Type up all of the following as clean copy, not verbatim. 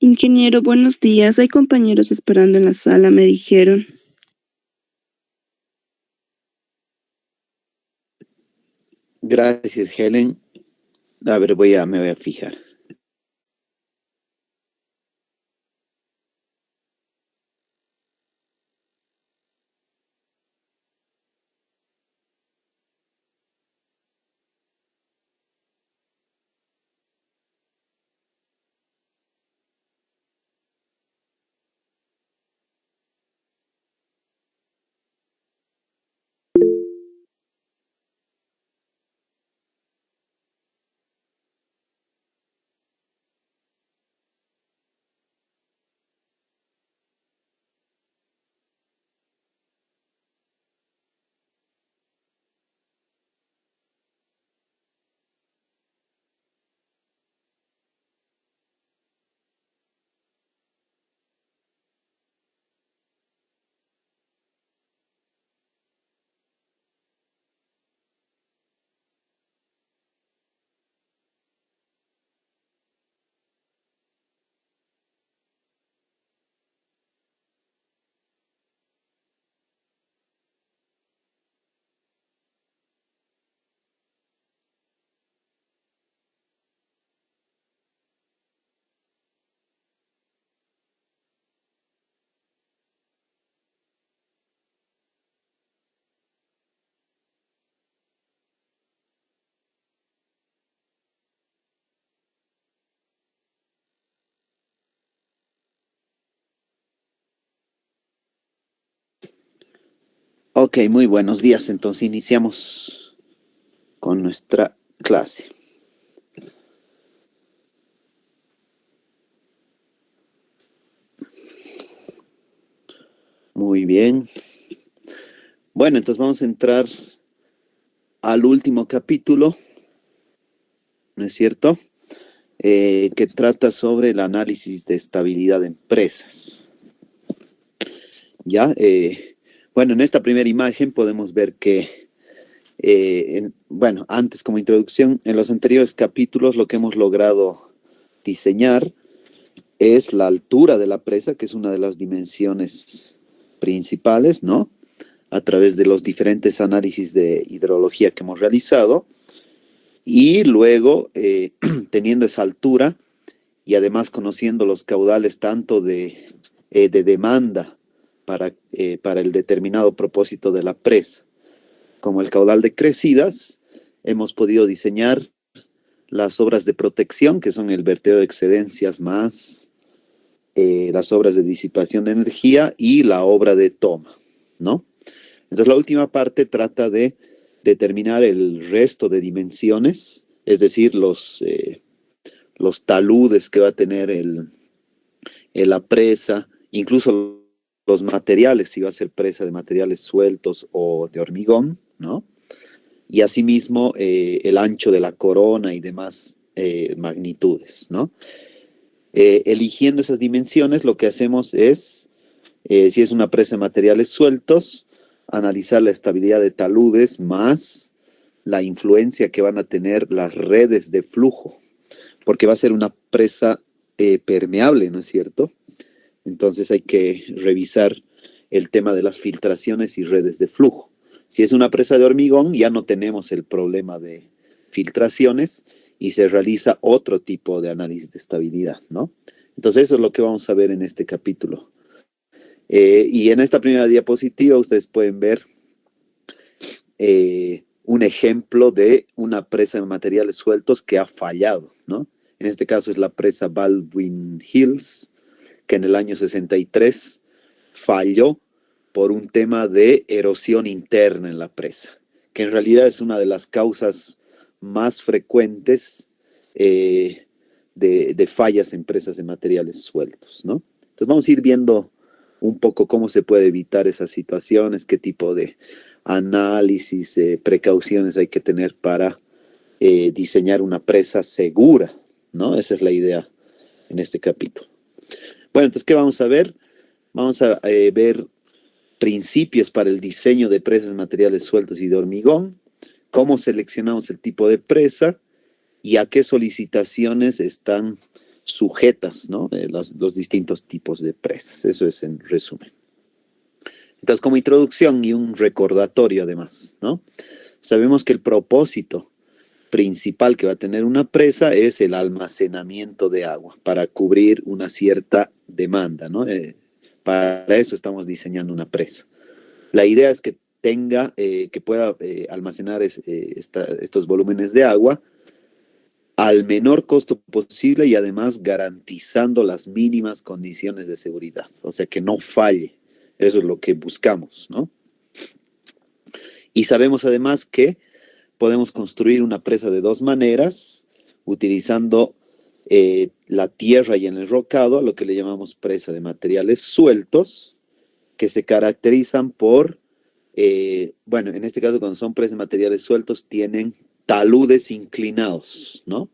Ingeniero, buenos días. Hay compañeros esperando en la sala, me dijeron. Gracias, Helen. A ver, me voy a fijar. Ok, muy buenos días. Entonces iniciamos con nuestra clase. Muy bien. Bueno, entonces vamos a entrar al último capítulo, ¿no es cierto? Que trata sobre el análisis de estabilidad de empresas. Ya, bueno, en esta primera imagen podemos ver que, bueno, antes como introducción, en los anteriores capítulos lo que hemos logrado diseñar es la altura de la presa, que es una de las dimensiones principales, ¿no? A través de los diferentes análisis de hidrología que hemos realizado. Y luego, teniendo esa altura y además conociendo los caudales tanto de demanda para el determinado propósito de la presa, como el caudal de crecidas, hemos podido diseñar las obras de protección, que son el vertedero de excedencias más las obras de disipación de energía y la obra de toma, ¿no? Entonces la última parte trata de determinar el resto de dimensiones, es decir, los taludes que va a tener la presa, incluso los materiales, si va a ser presa de materiales sueltos o de hormigón, ¿no? Y asimismo el ancho de la corona y demás magnitudes, ¿no? Eligiendo esas dimensiones, lo que hacemos es, si es una presa de materiales sueltos, analizar la estabilidad de taludes más la influencia que van a tener las redes de flujo, porque va a ser una presa permeable, ¿no es cierto? Entonces hay que revisar el tema de las filtraciones y redes de flujo. Si es una presa de hormigón, ya no tenemos el problema de filtraciones y se realiza otro tipo de análisis de estabilidad, ¿no? Entonces eso es lo que vamos a ver en este capítulo. Y en esta primera diapositiva ustedes pueden ver un ejemplo de una presa de materiales sueltos que ha fallado, ¿no? En este caso es la presa Baldwin Hills, que en el año 63 falló por un tema de erosión interna en la presa, que en realidad es una de las causas más frecuentes de fallas en presas de materiales sueltos, ¿no? Entonces vamos a ir viendo un poco cómo se puede evitar esas situaciones, qué tipo de análisis, precauciones hay que tener para diseñar una presa segura, ¿no? Esa es la idea en este capítulo. Bueno, entonces, ¿qué vamos a ver? Vamos a ver principios para el diseño de presas de materiales sueltos y de hormigón, cómo seleccionamos el tipo de presa y a qué solicitaciones están sujetas, ¿no? Los distintos tipos de presas. Eso es en resumen. Entonces, como introducción y un recordatorio además, ¿no? Sabemos que el propósito principal que va a tener una presa es el almacenamiento de agua para cubrir una cierta demanda, ¿no? Para eso estamos diseñando una presa. La idea es que tenga, que pueda almacenar estos volúmenes de agua al menor costo posible y además garantizando las mínimas condiciones de seguridad, o sea, que no falle. Eso es lo que buscamos, ¿no? Y sabemos además que podemos construir una presa de dos maneras, utilizando la tierra y el enrocado, a lo que le llamamos presa de materiales sueltos, que se caracterizan por, bueno, en este caso cuando son presas de materiales sueltos, tienen taludes inclinados, ¿no?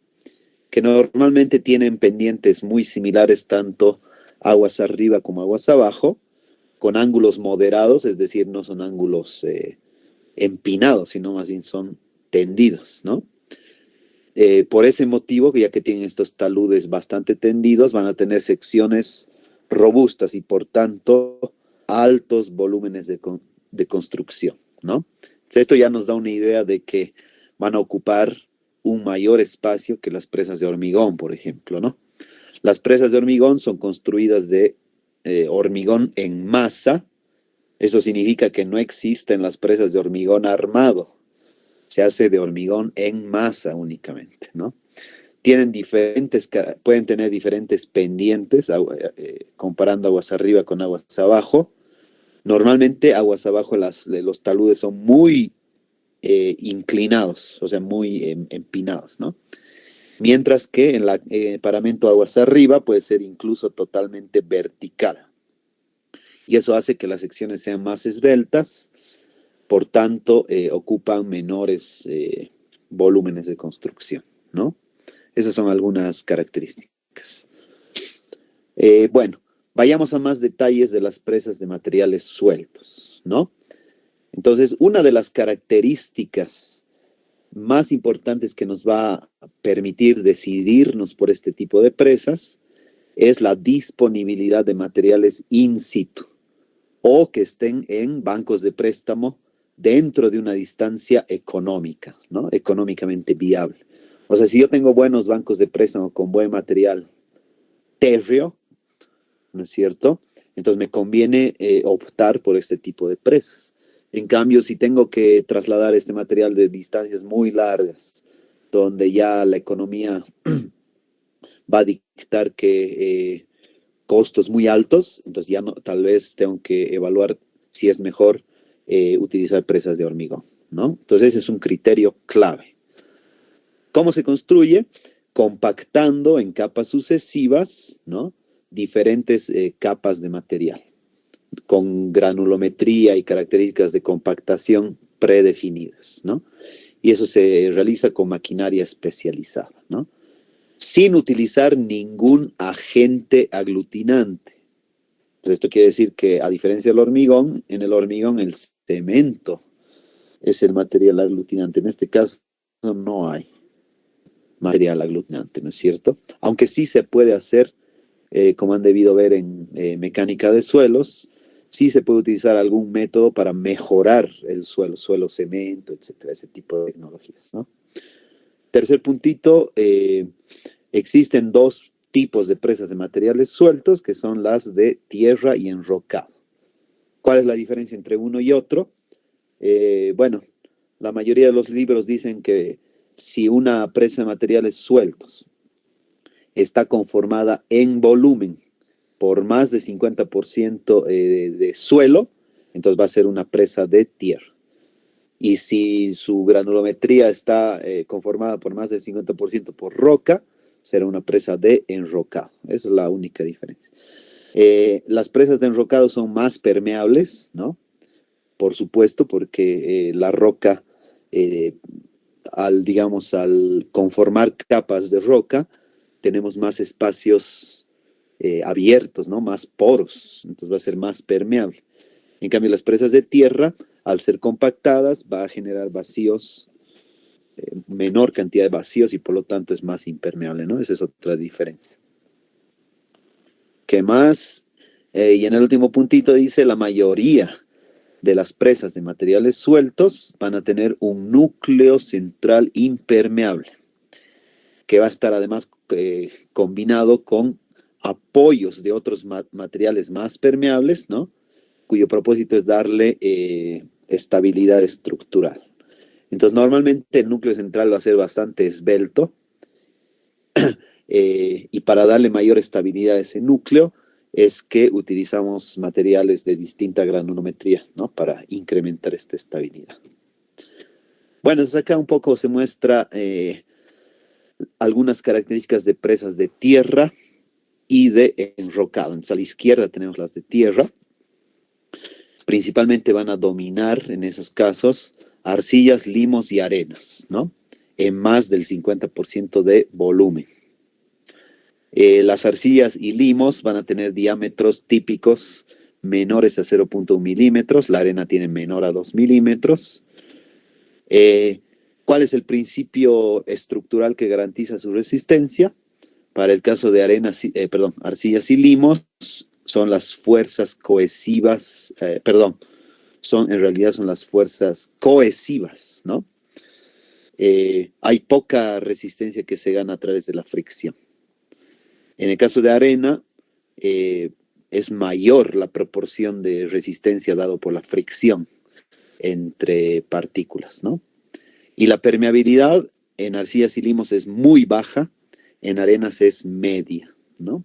Que normalmente tienen pendientes muy similares, tanto aguas arriba como aguas abajo, con ángulos moderados, es decir, no son ángulos empinados, sino más bien son tendidos, ¿no? Por ese motivo, ya que tienen estos taludes bastante tendidos, van a tener secciones robustas y por tanto altos volúmenes de construcción, ¿no? Entonces, esto ya nos da una idea de que van a ocupar un mayor espacio que las presas de hormigón, por ejemplo, ¿no? Las presas de hormigón son construidas de hormigón en masa. Eso significa que no existen las presas de hormigón armado. Se hace de hormigón en masa únicamente, ¿no? Pueden tener diferentes pendientes, comparando aguas arriba con aguas abajo. Normalmente aguas abajo los taludes son muy inclinados, o sea, muy empinados, ¿no? Mientras que en el paramento aguas arriba puede ser incluso totalmente vertical. Y eso hace que las secciones sean más esbeltas, por tanto, ocupan menores volúmenes de construcción, ¿no? Esas son algunas características. Bueno, vayamos a más detalles de las presas de materiales sueltos, ¿no? Entonces, una de las características más importantes que nos va a permitir decidirnos por este tipo de presas es la disponibilidad de materiales in situ o que estén en bancos de préstamo dentro de una distancia económica, ¿no? Económicamente viable. O sea, si yo tengo buenos bancos de préstamo con buen material térreo, ¿no es cierto? Entonces me conviene optar por este tipo de presas. En cambio, si tengo que trasladar este material de distancias muy largas, donde ya la economía va a dictar que costos muy altos, entonces ya no, tal vez tengo que evaluar si es mejor utilizar presas de hormigón, ¿no? Entonces ese es un criterio clave. ¿Cómo se construye? Compactando en capas sucesivas, ¿no? Diferentes capas de material, con granulometría y características de compactación predefinidas, ¿no? Y eso se realiza con maquinaria especializada, ¿no? Sin utilizar ningún agente aglutinante. Entonces, esto quiere decir que, a diferencia del hormigón, en el hormigón el cemento es el material aglutinante. En este caso no hay material aglutinante, ¿no es cierto? Aunque sí se puede hacer, como han debido ver en mecánica de suelos, sí se puede utilizar algún método para mejorar el suelo cemento, etcétera, ese tipo de tecnologías, ¿no? Tercer puntito, existen dos tipos de presas de materiales sueltos, que son las de tierra y enrocado. ¿Cuál es la diferencia entre uno y otro? Bueno, la mayoría de los libros dicen que si una presa de materiales sueltos está conformada en volumen por más de 50% de suelo, entonces va a ser una presa de tierra. Y si su granulometría está conformada por más del 50% por roca, será una presa de enrocado. Esa es la única diferencia. Las presas de enrocado son más permeables, ¿no? Por supuesto, porque la roca, al conformar capas de roca, tenemos más espacios abiertos, ¿no? Más poros, entonces va a ser más permeable. En cambio, las presas de tierra, al ser compactadas, va a generar vacíos, menor cantidad de vacíos y por lo tanto es más impermeable, ¿no? Esa es otra diferencia. ¿Qué más? Y en el último puntito dice, la mayoría de las presas de materiales sueltos van a tener un núcleo central impermeable, que va a estar además combinado con apoyos de otros materiales más permeables, ¿no? Cuyo propósito es darle estabilidad estructural. Entonces, normalmente el núcleo central va a ser bastante esbelto, y para darle mayor estabilidad a ese núcleo es que utilizamos materiales de distinta granulometría, ¿no? Para incrementar esta estabilidad. Bueno, entonces acá un poco se muestra algunas características de presas de tierra y de enrocado. Entonces a la izquierda tenemos las de tierra. Principalmente van a dominar en esos casos arcillas, limos y arenas, ¿no? En más del 50% de volumen. Las arcillas y limos van a tener diámetros típicos menores a 0.1 milímetros, la arena tiene menor a 2 milímetros. ¿Cuál es el principio estructural que garantiza su resistencia? Para el caso de arcillas y limos, son las fuerzas cohesivas, en realidad son las fuerzas cohesivas, ¿no? Hay poca resistencia que se gana a través de la fricción. En el caso de arena, es mayor la proporción de resistencia dado por la fricción entre partículas, ¿no? Y la permeabilidad en arcillas y limos es muy baja, en arenas es media, ¿no?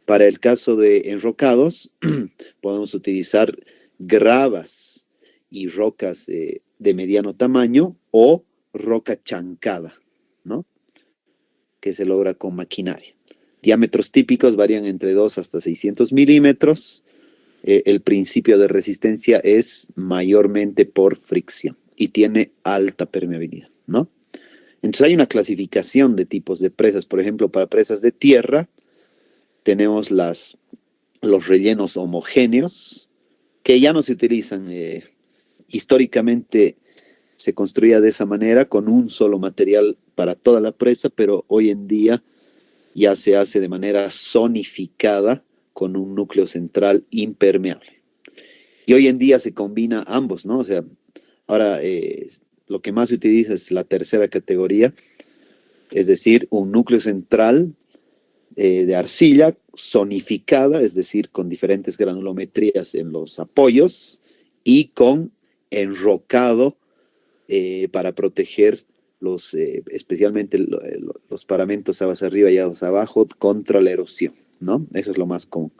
Para el caso de enrocados, podemos utilizar gravas y rocas de mediano tamaño o roca chancada, ¿no? Que se logra con maquinaria. Diámetros típicos varían entre 2 hasta 600 milímetros. El principio de resistencia es mayormente por fricción y tiene alta permeabilidad, ¿no? Entonces hay una clasificación de tipos de presas. Por ejemplo, para presas de tierra tenemos los rellenos homogéneos, que ya no se utilizan. Históricamente se construía de esa manera, con un solo material para toda la presa, pero hoy en día ya se hace de manera zonificada con un núcleo central impermeable. Y hoy en día se combina ambos, ¿no? O sea, ahora lo que más se utiliza es la tercera categoría, es decir, un núcleo central de arcilla zonificada, es decir, con diferentes granulometrías en los apoyos y con enrocado para proteger especialmente los paramentos aguas arriba y aguas abajo contra la erosión, ¿no? Eso es lo más común.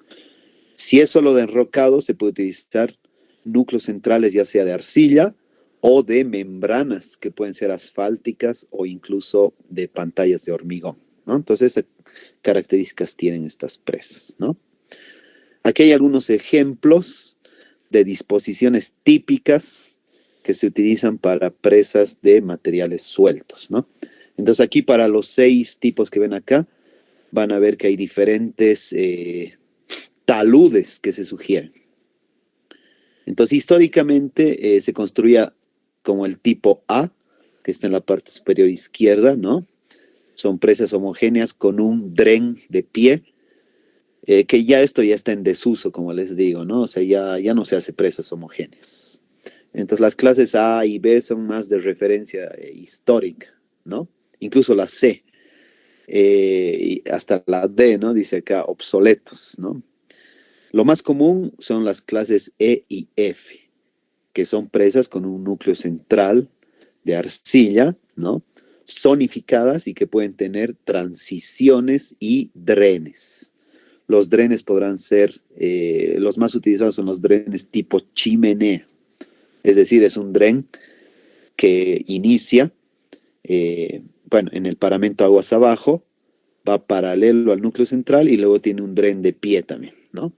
Si es solo de enrocado, se puede utilizar núcleos centrales ya sea de arcilla o de membranas que pueden ser asfálticas o incluso de pantallas de hormigón, ¿no? Entonces, esas características tienen estas presas, ¿no? Aquí hay algunos ejemplos de disposiciones típicas que se utilizan para presas de materiales sueltos, ¿no? Entonces aquí para los 6 tipos que ven acá, van a ver que hay diferentes taludes que se sugieren. Entonces históricamente se construía como el tipo A, que está en la parte superior izquierda, ¿no? Son presas homogéneas con un dren de pie, que ya esto ya está en desuso, como les digo, ¿no? O sea, ya no se hace presas homogéneas. Entonces las clases A y B son más de referencia histórica, ¿no? Incluso la C, y hasta la D, ¿no? Dice acá, obsoletos, ¿no? Lo más común son las clases E y F, que son presas con un núcleo central de arcilla, ¿no? Zonificadas y que pueden tener transiciones y drenes. Los drenes podrán ser, los más utilizados son los drenes tipo chimenea. Es decir, es un dren que inicia, en el paramento aguas abajo, va paralelo al núcleo central y luego tiene un dren de pie también, ¿no?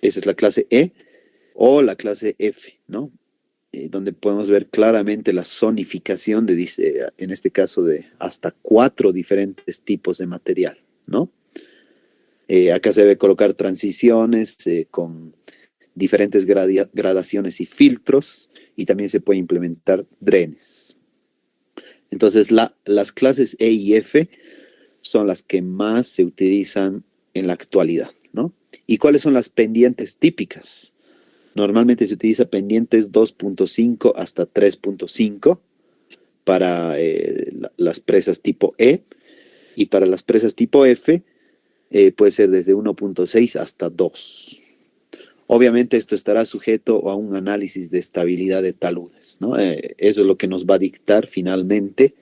Esa es la clase E o la clase F, ¿no? Donde podemos ver claramente la zonificación en este caso de hasta 4 diferentes tipos de material, ¿no? Acá se debe colocar transiciones con diferentes gradaciones y filtros, y también se puede implementar drenes. Entonces las clases E y F son las que más se utilizan en la actualidad, ¿no? ¿Y cuáles son las pendientes típicas? Normalmente se utiliza pendientes 2.5 hasta 3.5 para las presas tipo E, y para las presas tipo F puede ser desde 1.6 hasta 2. Obviamente esto estará sujeto a un análisis de estabilidad de taludes, ¿no? Eso es lo que nos va a dictar finalmente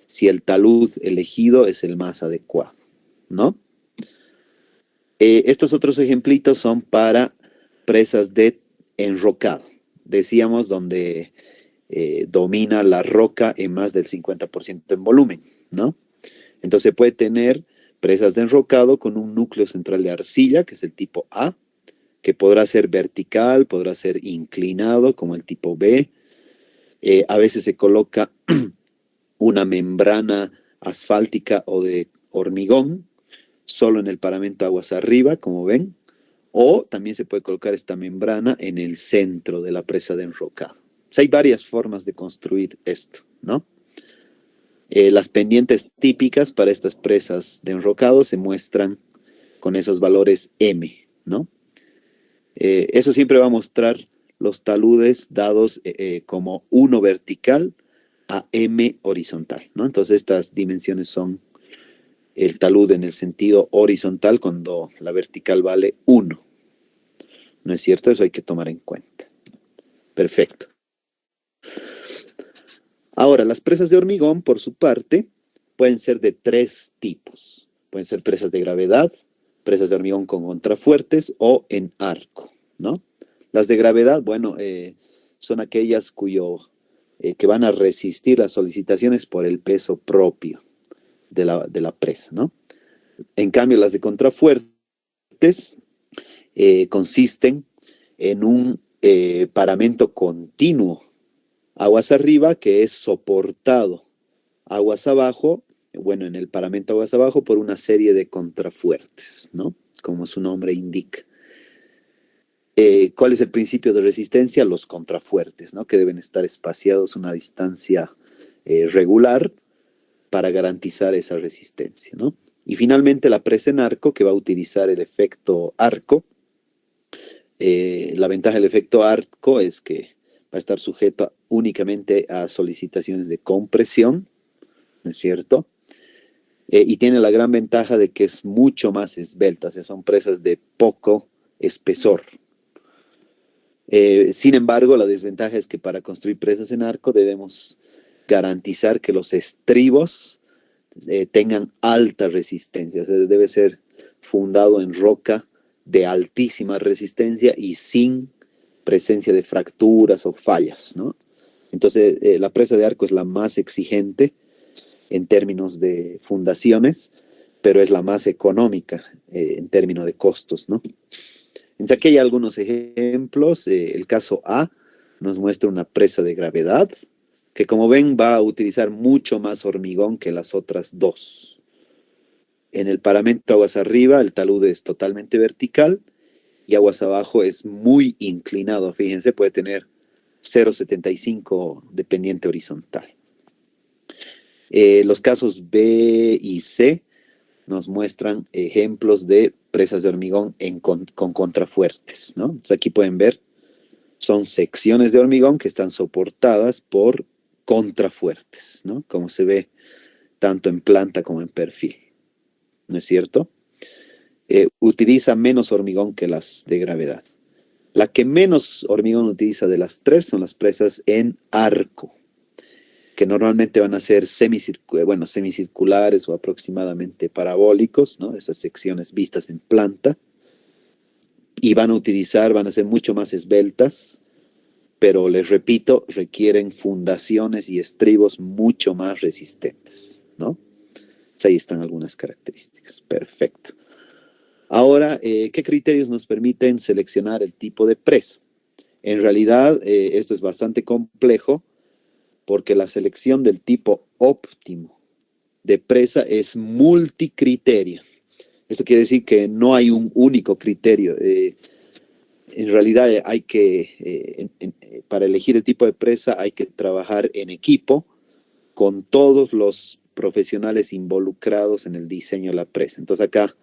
si el talud elegido es el más adecuado, ¿no? Estos otros ejemplitos son para presas de enrocado. Decíamos donde domina la roca en más del 50% en volumen, ¿no? Entonces puede tener presas de enrocado con un núcleo central de arcilla, que es el tipo A, que podrá ser vertical, podrá ser inclinado, como el tipo B. A veces se coloca una membrana asfáltica o de hormigón, solo en el paramento aguas arriba, como ven, o también se puede colocar esta membrana en el centro de la presa de enrocado. O sea, hay varias formas de construir esto, ¿no? Las pendientes típicas para estas presas de enrocado se muestran con esos valores M, ¿no? Eso siempre va a mostrar los taludes dados como 1 vertical a M horizontal, ¿no? Entonces estas dimensiones son el talud en el sentido horizontal cuando la vertical vale 1. ¿No es cierto? Eso hay que tomar en cuenta. Perfecto. Ahora, las presas de hormigón, por su parte, pueden ser de 3 tipos. Pueden ser presas de gravedad, presas de hormigón con contrafuertes o en arco, ¿no? Las de gravedad, bueno, son aquellas que van a resistir las solicitaciones por el peso propio de la presa, ¿no? En cambio, las de contrafuertes consisten en un paramento continuo, aguas arriba, que es soportado aguas abajo, bueno, en el paramento aguas abajo, por una serie de contrafuertes, ¿no? Como su nombre indica. ¿Cuál es el principio de resistencia? Los contrafuertes, ¿no? Que deben estar espaciados a una distancia regular para garantizar esa resistencia, ¿no? Y finalmente la presa en arco, que va a utilizar el efecto arco. La ventaja del efecto arco es que va a estar sujeta únicamente a solicitaciones de compresión, ¿no es cierto? Y tiene la gran ventaja de que es mucho más esbelta, o sea, son presas de poco espesor. Sin embargo, la desventaja es que para construir presas en arco debemos garantizar que los estribos tengan alta resistencia, o sea, debe ser fundado en roca de altísima resistencia y sin presencia de fracturas o fallas, ¿no? Entonces, la presa de arco es la más exigente en términos de fundaciones, pero es la más económica en términos de costos, ¿no? Entonces, aquí hay algunos ejemplos. El caso A nos muestra una presa de gravedad que, como ven, va a utilizar mucho más hormigón que las otras dos. En el paramento aguas arriba, el talud es totalmente vertical y aguas abajo es muy inclinado. Fíjense, puede tener 0,75 de pendiente horizontal. Los casos B y C nos muestran ejemplos de presas de hormigón con contrafuertes, ¿no? Entonces aquí pueden ver, son secciones de hormigón que están soportadas por contrafuertes, ¿no? Como se ve tanto en planta como en perfil, ¿no es cierto? Utiliza menos hormigón que las de gravedad. La que menos hormigón utiliza de las tres son las presas en arco, que normalmente van a ser semicirculares o aproximadamente parabólicos, ¿no? Esas secciones vistas en planta, y van a ser mucho más esbeltas, pero les repito, requieren fundaciones y estribos mucho más resistentes, ¿no? Pues ahí están algunas características. Perfecto. Ahora, ¿qué criterios nos permiten seleccionar el tipo de presa? En realidad, esto es bastante complejo porque la selección del tipo óptimo de presa es multicriterio. Esto quiere decir que no hay un único criterio. En realidad para elegir el tipo de presa hay que trabajar en equipo con todos los profesionales involucrados en el diseño de la presa. Entonces acá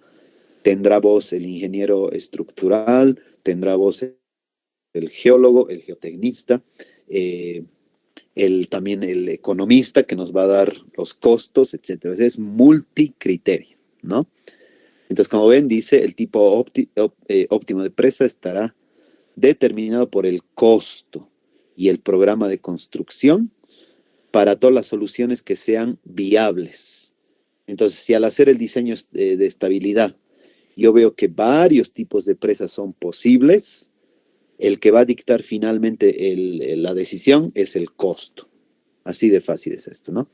tendrá voz el ingeniero estructural, tendrá voz el geólogo, el geotecnista, también el economista que nos va a dar los costos, etcétera. Es multicriterio, ¿no? Entonces, como ven, dice el tipo óptimo de presa estará determinado por el costo y el programa de construcción para todas las soluciones que sean viables. Entonces, si al hacer el diseño de estabilidad, yo veo que varios tipos de presas son posibles, el que va a dictar finalmente la decisión es el costo. Así de fácil es esto, ¿no?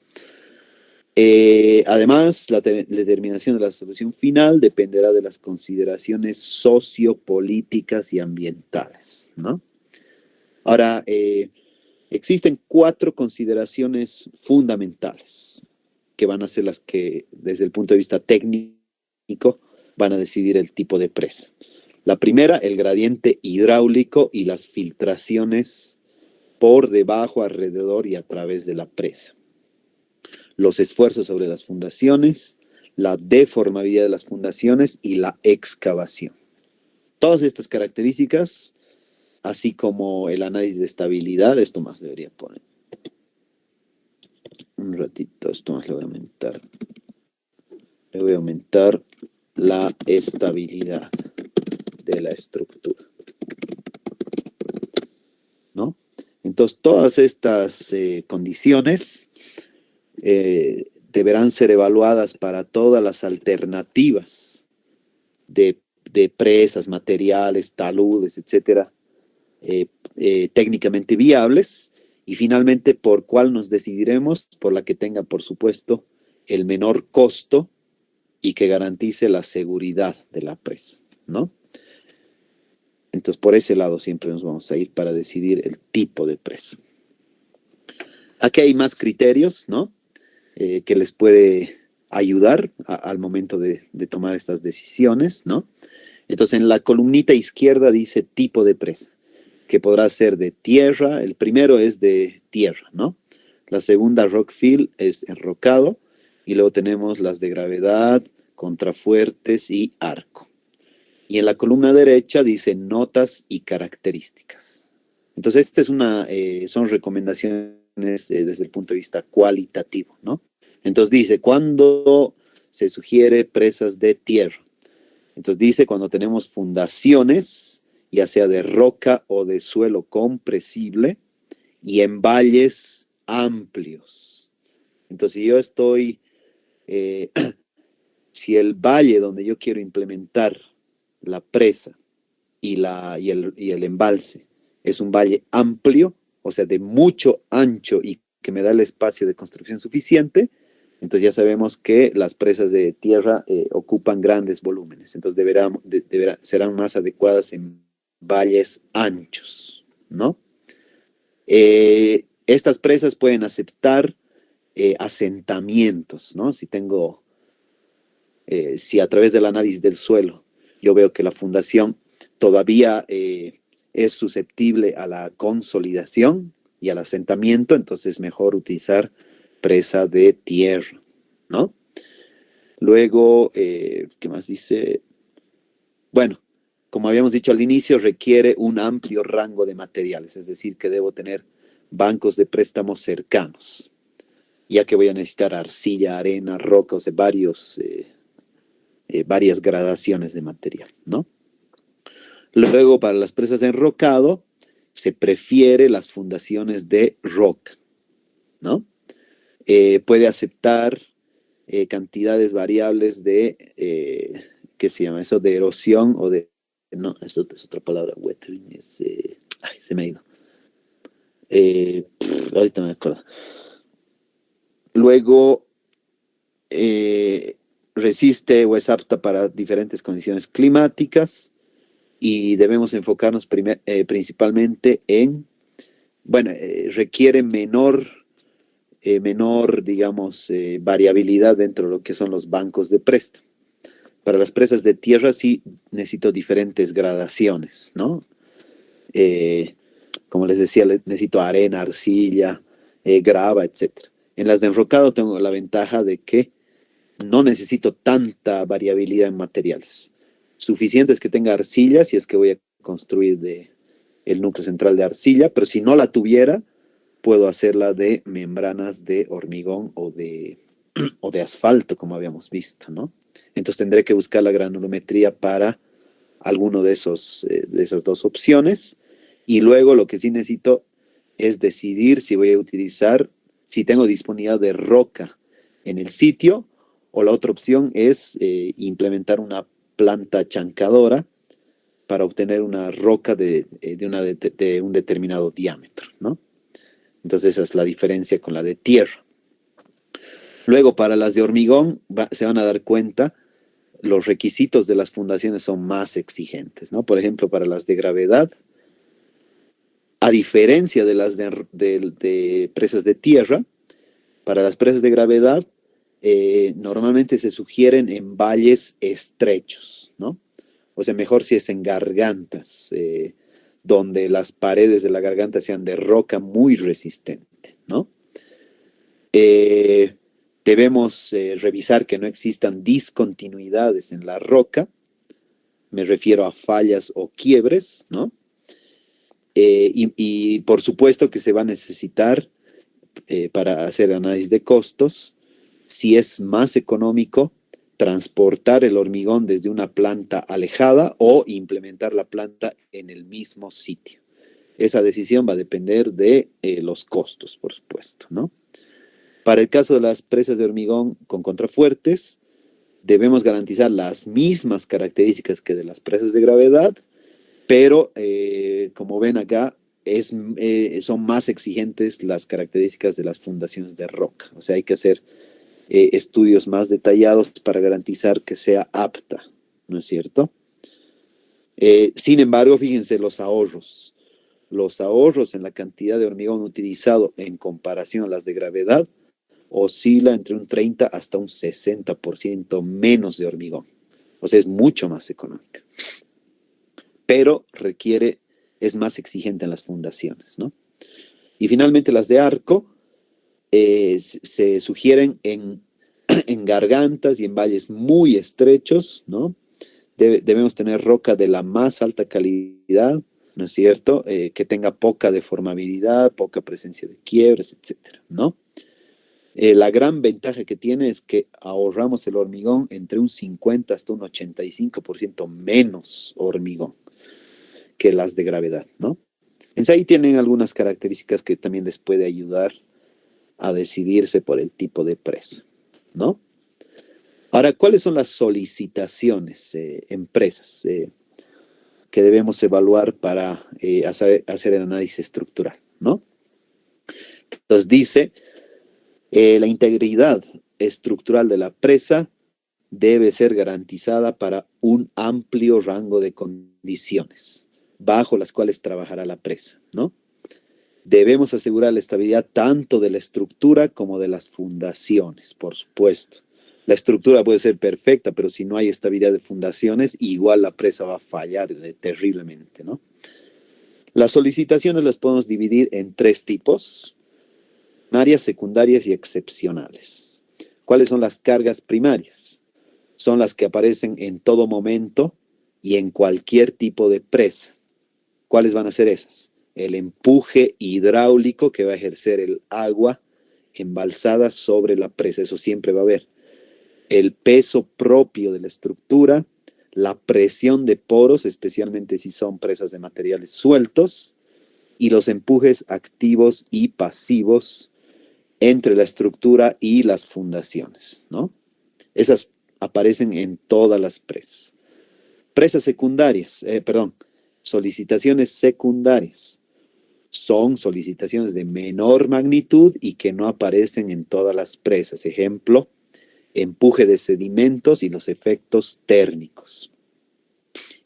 Además, la determinación de la solución final dependerá de las consideraciones sociopolíticas y ambientales, ¿no? Ahora, existen 4 consideraciones fundamentales que van a ser las que, desde el punto de vista técnico, van a decidir el tipo de presa. La primera, el gradiente hidráulico y las filtraciones por debajo, alrededor y a través de la presa. Los esfuerzos sobre las fundaciones, la deformabilidad de las fundaciones y la excavación. Todas estas características, así como el análisis de estabilidad, esto más debería poner. Un ratito, esto más le voy a aumentar. Le voy a aumentar la estabilidad de la estructura, ¿no? Entonces, todas estas condiciones deberán ser evaluadas para todas las alternativas de presas, materiales, taludes, etcétera, técnicamente viables, y finalmente por cuál nos decidiremos, por la que tenga, por supuesto, el menor costo y que garantice la seguridad de la presa, ¿no? Entonces, por ese lado siempre nos vamos a ir para decidir el tipo de presa. Aquí hay más criterios, ¿no? Que les puede ayudar al momento de tomar estas decisiones, ¿no? Entonces, en la columnita izquierda dice tipo de presa, que podrá ser de tierra. El primero es de tierra, ¿no? La segunda, rockfill, es enrocado. Y luego tenemos las de gravedad, contrafuertes y arco. Y en la columna derecha dice notas y características. Entonces, esta son recomendaciones desde el punto de vista cualitativo, ¿no? Entonces dice, ¿cuándo se sugiere presas de tierra? Entonces dice, cuando tenemos fundaciones, ya sea de roca o de suelo compresible, y en valles amplios. Entonces, si yo estoy, si el valle donde yo quiero implementar la presa y el embalse es un valle amplio, o sea, de mucho ancho y que me da el espacio de construcción suficiente, entonces ya sabemos que las presas de tierra ocupan grandes volúmenes, entonces serán más adecuadas en valles anchos, ¿no? Estas presas pueden aceptar asentamientos, ¿no? Si a través del análisis del suelo yo veo que la fundación todavía es susceptible a la consolidación y al asentamiento, entonces es mejor utilizar presa de tierra, ¿no? Luego, ¿qué más dice? Bueno, como habíamos dicho al inicio, requiere un amplio rango de materiales, es decir, que debo tener bancos de préstamos cercanos, ya que voy a necesitar arcilla, arena, roca, o sea, varias gradaciones de material, ¿no? Luego, para las presas de enrocado, se prefiere las fundaciones de roca, ¿no? Puede aceptar cantidades variables de, ¿qué se llama eso? De erosión o de, no, esto es otra palabra, weathering, se me ha ido. Ahorita me acuerdo. Luego, resiste o es apta para diferentes condiciones climáticas y debemos enfocarnos principalmente en, bueno, requiere menor, digamos, variabilidad dentro de lo que son los bancos de préstamo. Para las presas de tierra sí necesito diferentes gradaciones, ¿no? Como les decía, necesito arena, arcilla, grava, etc. En las de enrocado tengo la ventaja de que no necesito tanta variabilidad en materiales. Suficiente es que tenga arcilla, si es que voy a construir el núcleo central de arcilla, pero si no la tuviera, puedo hacerla de membranas de hormigón o de asfalto, como habíamos visto, ¿no? Entonces tendré que buscar la granulometría para alguno de esas dos opciones. Y luego lo que sí necesito es decidir si voy a utilizar, si tengo disponibilidad de roca en el sitio, o la otra opción es implementar una planta chancadora para obtener una roca de un determinado diámetro, ¿no? Entonces esa es la diferencia con la de tierra. Luego, para las de hormigón, se van a dar cuenta, los requisitos de las fundaciones son más exigentes, ¿no? Por ejemplo, para las de gravedad, a diferencia de las de presas de tierra, para las presas de gravedad, normalmente se sugieren en valles estrechos, ¿no? O sea, mejor si es en gargantas, donde las paredes de la garganta sean de roca muy resistente, ¿no? Eh, Debemos revisar que no existan discontinuidades en la roca, me refiero a fallas o quiebres, ¿no? Y por supuesto que se va a necesitar para hacer análisis de costos, si es más económico transportar el hormigón desde una planta alejada o implementar la planta en el mismo sitio. Esa decisión va a depender de los costos, por supuesto, ¿no? Para el caso de las presas de hormigón con contrafuertes, debemos garantizar las mismas características que de las presas de gravedad, pero como ven acá, son más exigentes las características de las fundaciones de roca. O sea, hay que hacer estudios más detallados para garantizar que sea apta, ¿no es cierto? Sin embargo, fíjense los ahorros. Los ahorros en la cantidad de hormigón utilizado en comparación a las de gravedad oscila entre un 30 hasta un 60% menos de hormigón. O sea, es mucho más económica. Pero es más exigente en las fundaciones, ¿no? Y finalmente las de arco se sugieren en gargantas y en valles muy estrechos, ¿no? Debemos tener roca de la más alta calidad, ¿no es cierto? Que tenga poca deformabilidad, poca presencia de quiebres, etcétera, ¿no? La gran ventaja que tiene es que ahorramos el hormigón entre un 50 hasta un 85% menos hormigón que las de gravedad, ¿no? Entonces ahí tienen algunas características que también les puede ayudar a decidirse por el tipo de presa, ¿no? Ahora, ¿cuáles son las solicitaciones empresas que debemos evaluar para hacer el análisis estructural, ¿no? Entonces dice, la integridad estructural de la presa debe ser garantizada para un amplio rango de condiciones bajo las cuales trabajará la presa, ¿no? Debemos asegurar la estabilidad tanto de la estructura como de las fundaciones, por supuesto. La estructura puede ser perfecta, pero si no hay estabilidad de fundaciones, igual la presa va a fallar terriblemente, ¿no? Las solicitaciones las podemos dividir en tres tipos: primarias, secundarias y excepcionales. ¿Cuáles son las cargas primarias? Son las que aparecen en todo momento y en cualquier tipo de presa. ¿Cuáles van a ser esas? El empuje hidráulico que va a ejercer el agua embalsada sobre la presa, eso siempre va a haber. El peso propio de la estructura, la presión de poros, especialmente si son presas de materiales sueltos, y los empujes activos y pasivos entre la estructura y las fundaciones, ¿no? Esas aparecen en todas las presas. Presas secundarias, solicitaciones secundarias. Son solicitaciones de menor magnitud y que no aparecen en todas las presas. Ejemplo, empuje de sedimentos y los efectos térmicos.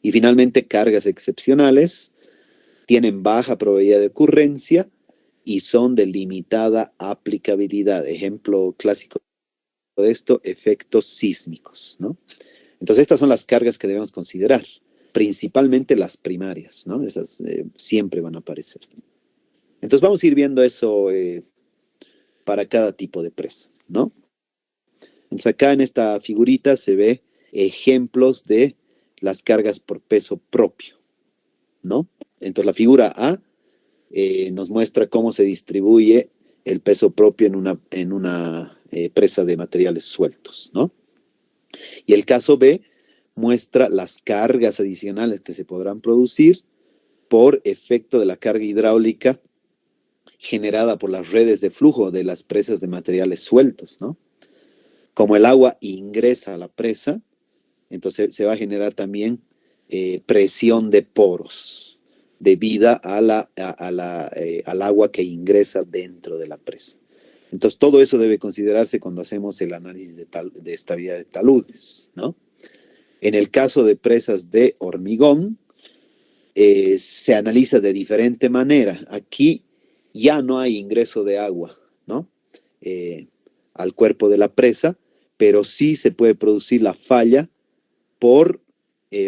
Y finalmente, cargas excepcionales tienen baja probabilidad de ocurrencia y son de limitada aplicabilidad. Ejemplo clásico de esto, efectos sísmicos, ¿no? Entonces, estas son las cargas que debemos considerar, principalmente las primarias, ¿no? Esas siempre van a aparecer. Entonces, vamos a ir viendo eso para cada tipo de presa, ¿no? Entonces, acá en esta figurita se ve ejemplos de las cargas por peso propio, ¿no? Entonces la figura A nos muestra cómo se distribuye el peso propio en una presa de materiales sueltos, ¿no? Y el caso B muestra las cargas adicionales que se podrán producir por efecto de la carga hidráulica generada por las redes de flujo de las presas de materiales sueltos, ¿no? Como el agua ingresa a la presa, entonces se va a generar también presión de poros debida al agua que ingresa dentro de la presa. Entonces todo eso debe considerarse cuando hacemos el análisis de estabilidad de taludes, ¿no? En el caso de presas de hormigón, se analiza de diferente manera. Aquí ya no hay ingreso de agua, ¿no? Al cuerpo de la presa, pero sí se puede producir la falla por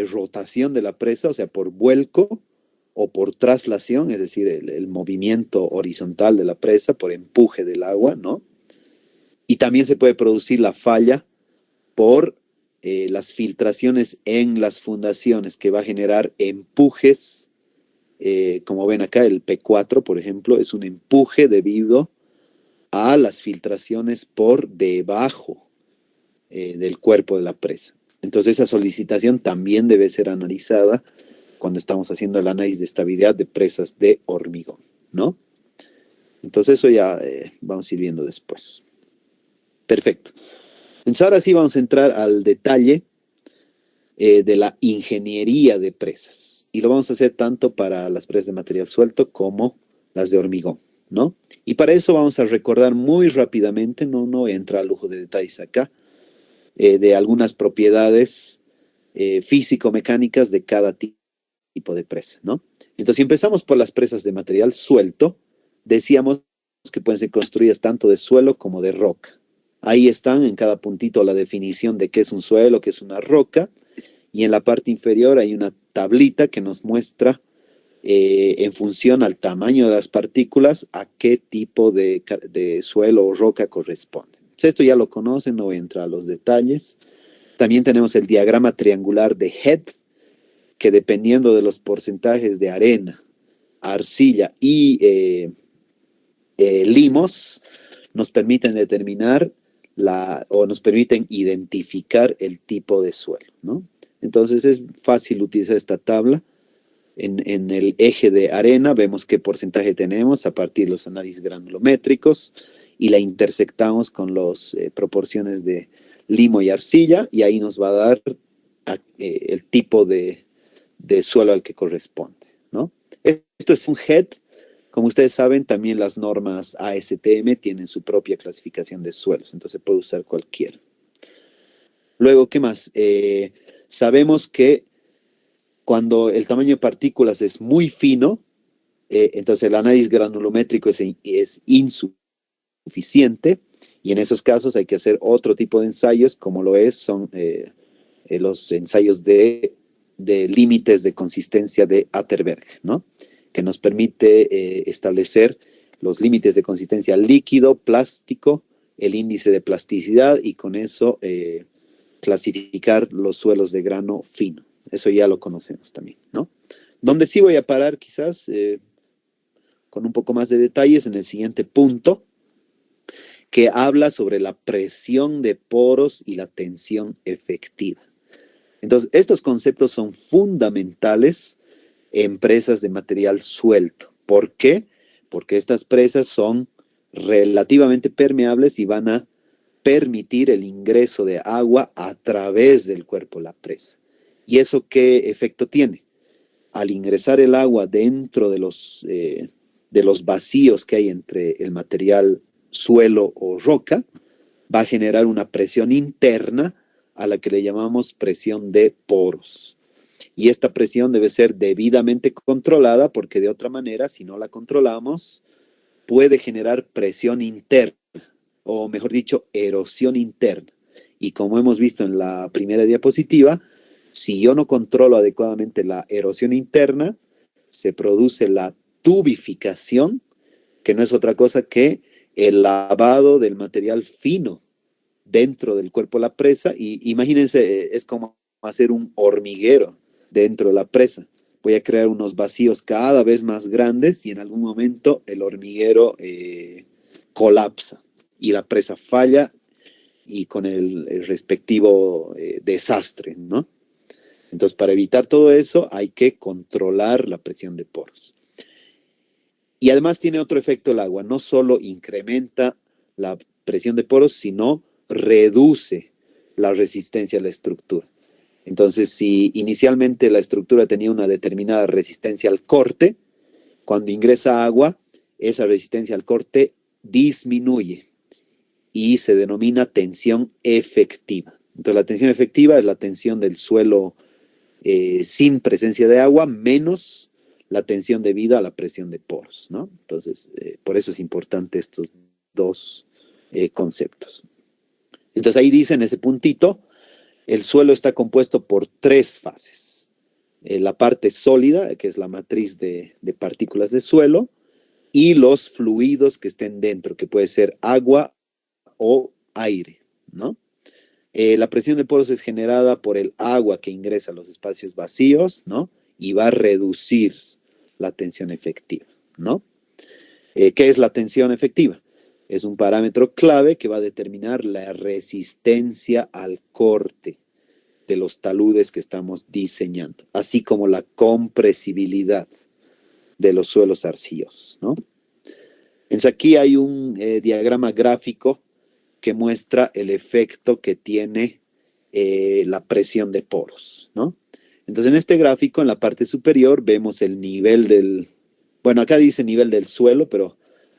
rotación de la presa, o sea, por vuelco o por traslación, es decir, el movimiento horizontal de la presa, por empuje del agua, ¿no? Y también se puede producir la falla por las filtraciones en las fundaciones, que va a generar empujes, como ven acá, el P4, por ejemplo, es un empuje debido a las filtraciones por debajo del cuerpo de la presa. Entonces esa solicitación también debe ser analizada cuando estamos haciendo el análisis de estabilidad de presas de hormigón, ¿no? Entonces eso ya vamos a ir viendo después. Perfecto. Entonces ahora sí vamos a entrar al detalle de la ingeniería de presas. Y lo vamos a hacer tanto para las presas de material suelto como las de hormigón, ¿no? Y para eso vamos a recordar muy rápidamente, no voy a entrar al lujo de detalles acá, de algunas propiedades físico-mecánicas de cada tipo de presa, ¿no? Entonces, si empezamos por las presas de material suelto, decíamos que pueden ser construidas tanto de suelo como de roca. Ahí están en cada puntito la definición de qué es un suelo, qué es una roca, y en la parte inferior hay una tablita que nos muestra en función al tamaño de las partículas a qué tipo de suelo o roca corresponde. Esto ya lo conocen, no voy a entrar a los detalles. También tenemos el diagrama triangular de Head, que dependiendo de los porcentajes de arena, arcilla y limos, nos permiten determinar o nos permiten identificar el tipo de suelo, ¿no? Entonces es fácil utilizar esta tabla. En el eje de arena vemos qué porcentaje tenemos a partir de los análisis granulométricos y la intersectamos con las proporciones de limo y arcilla, y ahí nos va a dar el tipo de suelo al que corresponde, ¿no? Esto es un head. Como ustedes saben, también las normas ASTM tienen su propia clasificación de suelos, entonces puede usar cualquiera. Luego, ¿qué más? Sabemos que cuando el tamaño de partículas es muy fino, entonces el análisis granulométrico es insuficiente, y en esos casos hay que hacer otro tipo de ensayos, como son los ensayos de límites de consistencia de Atterberg, ¿no? Que nos permite establecer los límites de consistencia líquido, plástico, el índice de plasticidad, y con eso clasificar los suelos de grano fino. Eso ya lo conocemos también, ¿no? Donde sí voy a parar quizás con un poco más de detalles en el siguiente punto, que habla sobre la presión de poros y la tensión efectiva. Entonces, estos conceptos son fundamentales en presas de material suelto. ¿Por qué? Porque estas presas son relativamente permeables y van a permitir el ingreso de agua a través del cuerpo de la presa. ¿Y eso qué efecto tiene? Al ingresar el agua dentro de los vacíos que hay entre el material suelo o roca, va a generar una presión interna a la que le llamamos presión de poros. Y esta presión debe ser debidamente controlada, porque de otra manera, si no la controlamos, puede generar presión interna, o mejor dicho, erosión interna. Y como hemos visto en la primera diapositiva, si yo no controlo adecuadamente la erosión interna, se produce la tubificación, que no es otra cosa que el lavado del material fino dentro del cuerpo de la presa. Y imagínense, es como hacer un hormiguero dentro de la presa. Voy a crear unos vacíos cada vez más grandes y en algún momento el hormiguero colapsa y la presa falla y con el respectivo desastre, ¿no? Entonces, para evitar todo eso, hay que controlar la presión de poros. Y además tiene otro efecto el agua, no solo incrementa la presión de poros, sino reduce la resistencia a la estructura. Entonces, si inicialmente la estructura tenía una determinada resistencia al corte, cuando ingresa agua, esa resistencia al corte disminuye y se denomina tensión efectiva. Entonces, la tensión efectiva es la tensión del suelo sin presencia de agua menos la tensión debida a la presión de poros, ¿no? Entonces, por eso es importante estos dos conceptos. Entonces, ahí dice en ese puntito, el suelo está compuesto por tres fases. La parte sólida, que es la matriz de partículas de suelo, y los fluidos que estén dentro, que puede ser agua o aire, ¿no? La presión de poros es generada por el agua que ingresa a los espacios vacíos, ¿no? Y va a reducir la tensión efectiva, ¿no? ¿Qué es la tensión efectiva? Es un parámetro clave que va a determinar la resistencia al corte de los taludes que estamos diseñando, así como la compresibilidad de los suelos arcillosos, ¿no? Entonces aquí hay un diagrama gráfico que muestra el efecto que tiene la presión de poros, ¿no? Entonces en este gráfico, en la parte superior, vemos el nivel del, bueno, acá dice nivel del suelo, pero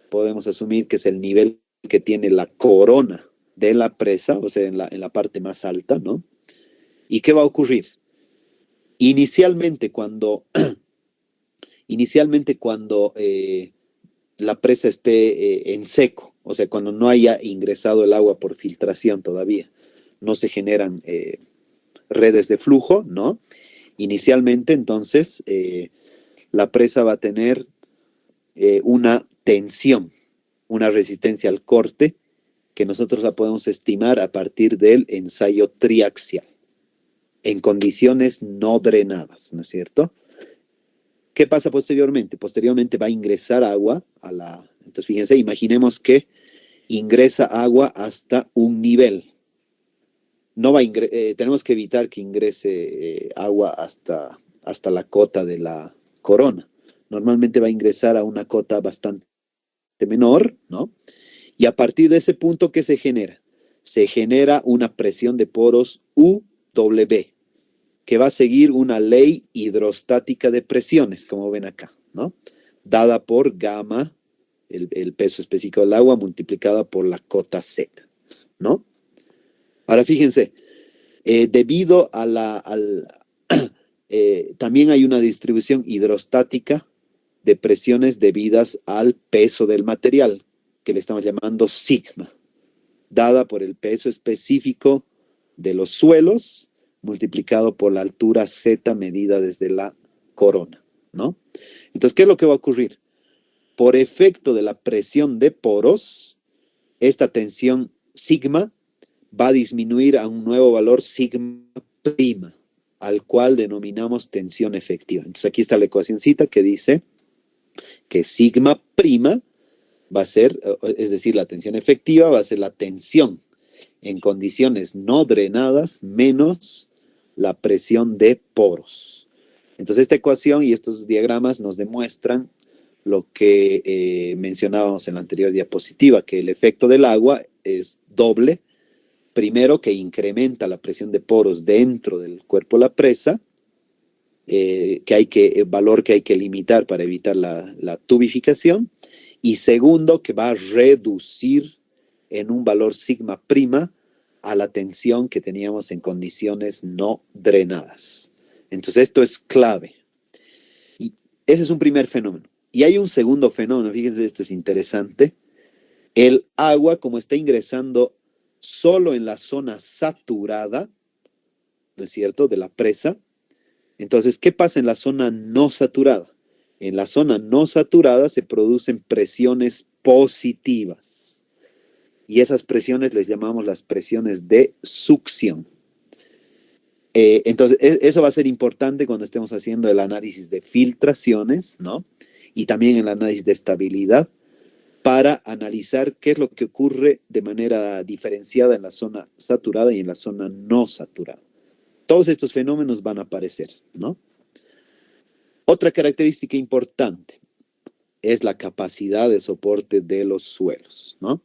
podemos asumir que es el nivel que tiene la corona de la presa, o sea, en la parte más alta, ¿no? ¿Y qué va a ocurrir? Inicialmente cuando la presa esté en seco, o sea, cuando no haya ingresado el agua por filtración todavía, no se generan redes de flujo, ¿no? Inicialmente, entonces, la presa va a tener una tensión, una resistencia al corte, que nosotros la podemos estimar a partir del ensayo triaxial, en condiciones no drenadas, ¿no es cierto? ¿Qué pasa posteriormente? Posteriormente va a ingresar agua a la... Entonces, fíjense, imaginemos que ingresa agua hasta un nivel. No va tenemos que evitar que ingrese agua hasta la cota de la corona. Normalmente va a ingresar a una cota bastante menor, ¿no? Y a partir de ese punto, ¿qué se genera? Se genera una presión de poros UW, que va a seguir una ley hidrostática de presiones, como ven acá, ¿no? Dada por gamma, el peso específico del agua, multiplicada por la cota Z, ¿no? Ahora fíjense, debido a también hay una distribución hidrostática de presiones debidas al peso del material, que le estamos llamando sigma, dada por el peso específico de los suelos, multiplicado por la altura Z medida desde la corona, ¿no? Entonces, ¿qué es lo que va a ocurrir? Por efecto de la presión de poros, esta tensión sigma va a disminuir a un nuevo valor sigma prima, al cual denominamos tensión efectiva. Entonces, aquí está la ecuacioncita que dice que sigma prima va a ser, es decir, la tensión efectiva va a ser la tensión en condiciones no drenadas menos la presión de poros. Entonces, esta ecuación y estos diagramas nos demuestran lo que mencionábamos en la anterior diapositiva, que el efecto del agua es doble. Primero, que incrementa la presión de poros dentro del cuerpo de la presa, valor que hay que limitar para evitar la tubificación. Y segundo, que va a reducir en un valor sigma prima a la tensión que teníamos en condiciones no drenadas. Entonces, esto es clave. Y ese es un primer fenómeno. Y hay un segundo fenómeno, fíjense, esto es interesante. El agua, como está ingresando solo en la zona saturada, ¿no es cierto?, de la presa. Entonces, ¿qué pasa en la zona no saturada? En la zona no saturada se producen presiones positivas. Y esas presiones les llamamos las presiones de succión. Entonces, eso va a ser importante cuando estemos haciendo el análisis de filtraciones, ¿no? Y también el análisis de estabilidad para analizar qué es lo que ocurre de manera diferenciada en la zona saturada y en la zona no saturada. Todos estos fenómenos van a aparecer, ¿no? Otra característica importante es la capacidad de soporte de los suelos, ¿no?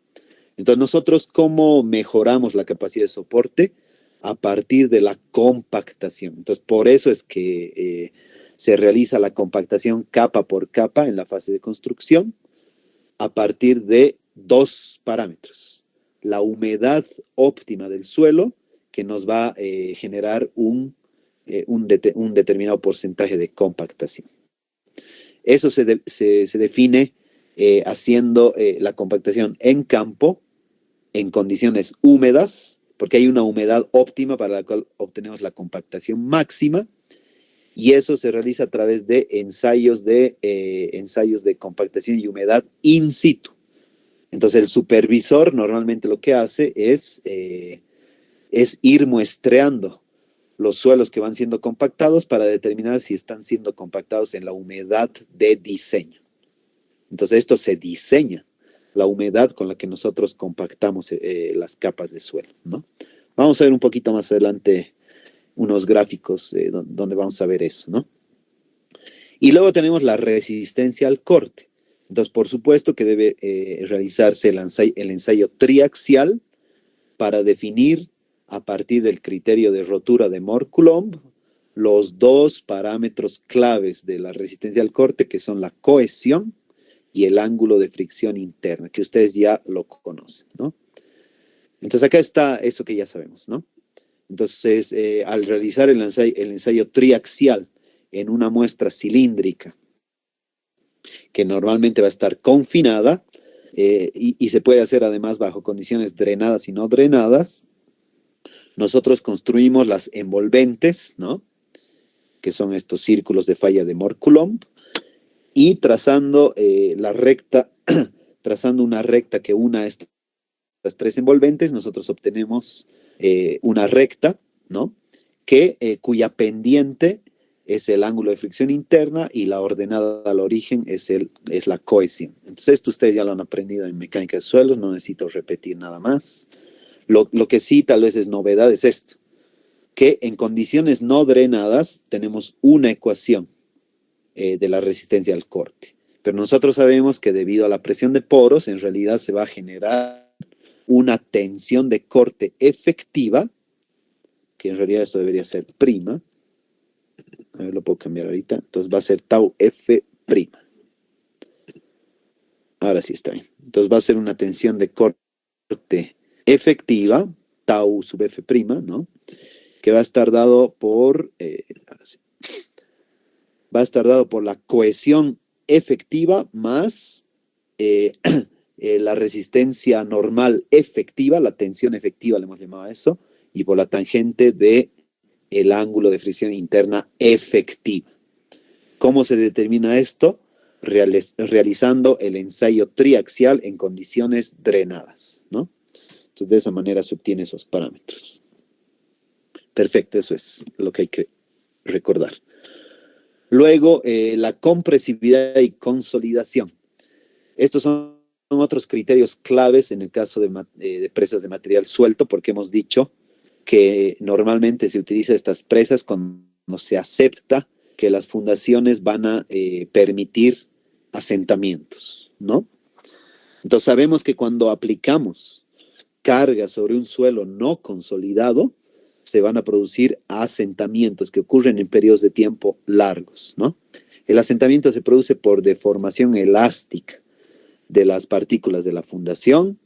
Entonces, nosotros, ¿cómo mejoramos la capacidad de soporte? A partir de la compactación. Entonces, por eso es que se realiza la compactación capa por capa en la fase de construcción a partir de dos parámetros. La humedad óptima del suelo, que nos va a generar un determinado porcentaje de compactación. Eso se define haciendo la compactación en campo, en condiciones húmedas, porque hay una humedad óptima para la cual obtenemos la compactación máxima, y eso se realiza a través de ensayos de compactación y humedad in situ. Entonces el supervisor normalmente lo que hace es ir muestreando los suelos que van siendo compactados para determinar si están siendo compactados en la humedad de diseño. Entonces esto se diseña, la humedad con la que nosotros compactamos las capas de suelo, ¿no? Vamos a ver un poquito más adelante unos gráficos donde vamos a ver eso, ¿no? Y luego tenemos la resistencia al corte. Entonces, por supuesto que debe realizarse el ensayo triaxial para definir a partir del criterio de rotura de Mohr-Coulomb los dos parámetros claves de la resistencia al corte, que son la cohesión y el ángulo de fricción interna, que ustedes ya lo conocen, ¿no? Entonces acá está eso que ya sabemos, ¿no? Entonces, al realizar el ensayo triaxial en una muestra cilíndrica, que normalmente va a estar confinada, y se puede hacer además bajo condiciones drenadas y no drenadas, nosotros construimos las envolventes, ¿no? Que son estos círculos de falla de Mohr-Coulomb, y trazando una recta que una estas tres envolventes, nosotros obtenemos una recta, ¿no? Cuya pendiente es el ángulo de fricción interna y la ordenada al origen es la cohesión. Entonces esto ustedes ya lo han aprendido en mecánica de suelos, no necesito repetir nada más. Lo que sí tal vez es novedad es esto, que en condiciones no drenadas tenemos una ecuación de la resistencia al corte. Pero nosotros sabemos que debido a la presión de poros, en realidad se va a generar una tensión de corte efectiva, que en realidad esto debería ser prima. A ver, lo puedo cambiar ahorita. Entonces va a ser tau F prima. Ahora sí está bien. Entonces va a ser una tensión de corte efectiva, tau sub F prima, ¿no? Que va a estar dado por... ahora sí. Va a estar dado por la cohesión efectiva más la resistencia normal efectiva, la tensión efectiva le hemos llamado a eso, y por la tangente de el ángulo de fricción interna efectiva. ¿Cómo se determina esto? Realizando el ensayo triaxial en condiciones drenadas, ¿no? Entonces, de esa manera se obtienen esos parámetros. Perfecto, eso es lo que hay que recordar. Luego, la compresividad y consolidación. Estos son otros criterios claves en el caso de presas de material suelto, porque hemos dicho que normalmente se utiliza estas presas cuando se acepta que las fundaciones van a permitir asentamientos, ¿no? Entonces sabemos que cuando aplicamos carga sobre un suelo no consolidado, se van a producir asentamientos que ocurren en periodos de tiempo largos, ¿no? El asentamiento se produce por deformación elástica de las partículas de la fundación,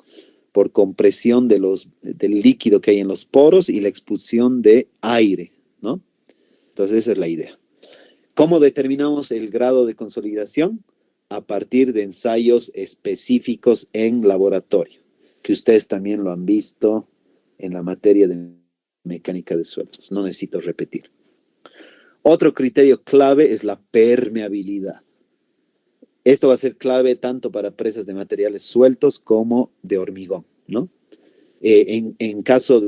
por compresión del líquido que hay en los poros y la expulsión de aire, ¿no? Entonces esa es la idea. ¿Cómo determinamos el grado de consolidación? A partir de ensayos específicos en laboratorio, que ustedes también lo han visto en la materia de mecánica de suelos. No necesito repetir. Otro criterio clave es la permeabilidad. Esto va a ser clave tanto para presas de materiales sueltos como de hormigón, ¿no? En el caso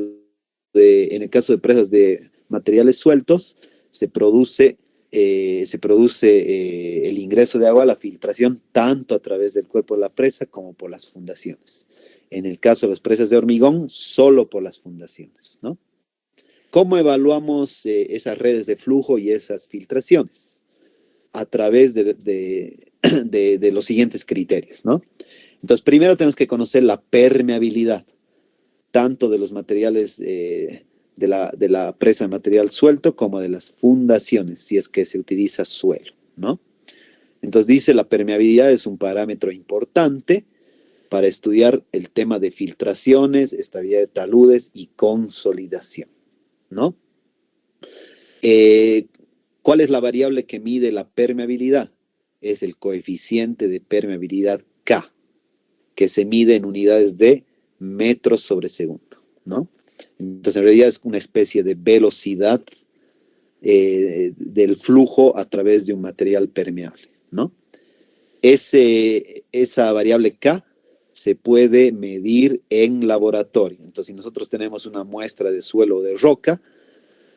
de presas de materiales sueltos se produce el ingreso de agua, la filtración, tanto a través del cuerpo de la presa como por las fundaciones. En el caso de las presas de hormigón, solo por las fundaciones, ¿no? ¿Cómo evaluamos esas redes de flujo y esas filtraciones? A través de los siguientes criterios, ¿no? Entonces, primero tenemos que conocer la permeabilidad, tanto de los materiales de la presa de material suelto como de las fundaciones, si es que se utiliza suelo, ¿no? Entonces dice, la permeabilidad es un parámetro importante para estudiar el tema de filtraciones, estabilidad de taludes y consolidación, ¿no? ¿Cuál es la variable que mide la permeabilidad? Es el coeficiente de permeabilidad K, que se mide en unidades de metros sobre segundo, ¿no? Entonces, en realidad es una especie de velocidad del flujo a través de un material permeable, ¿no? Esa variable K se puede medir en laboratorio. Entonces, si nosotros tenemos una muestra de suelo de roca,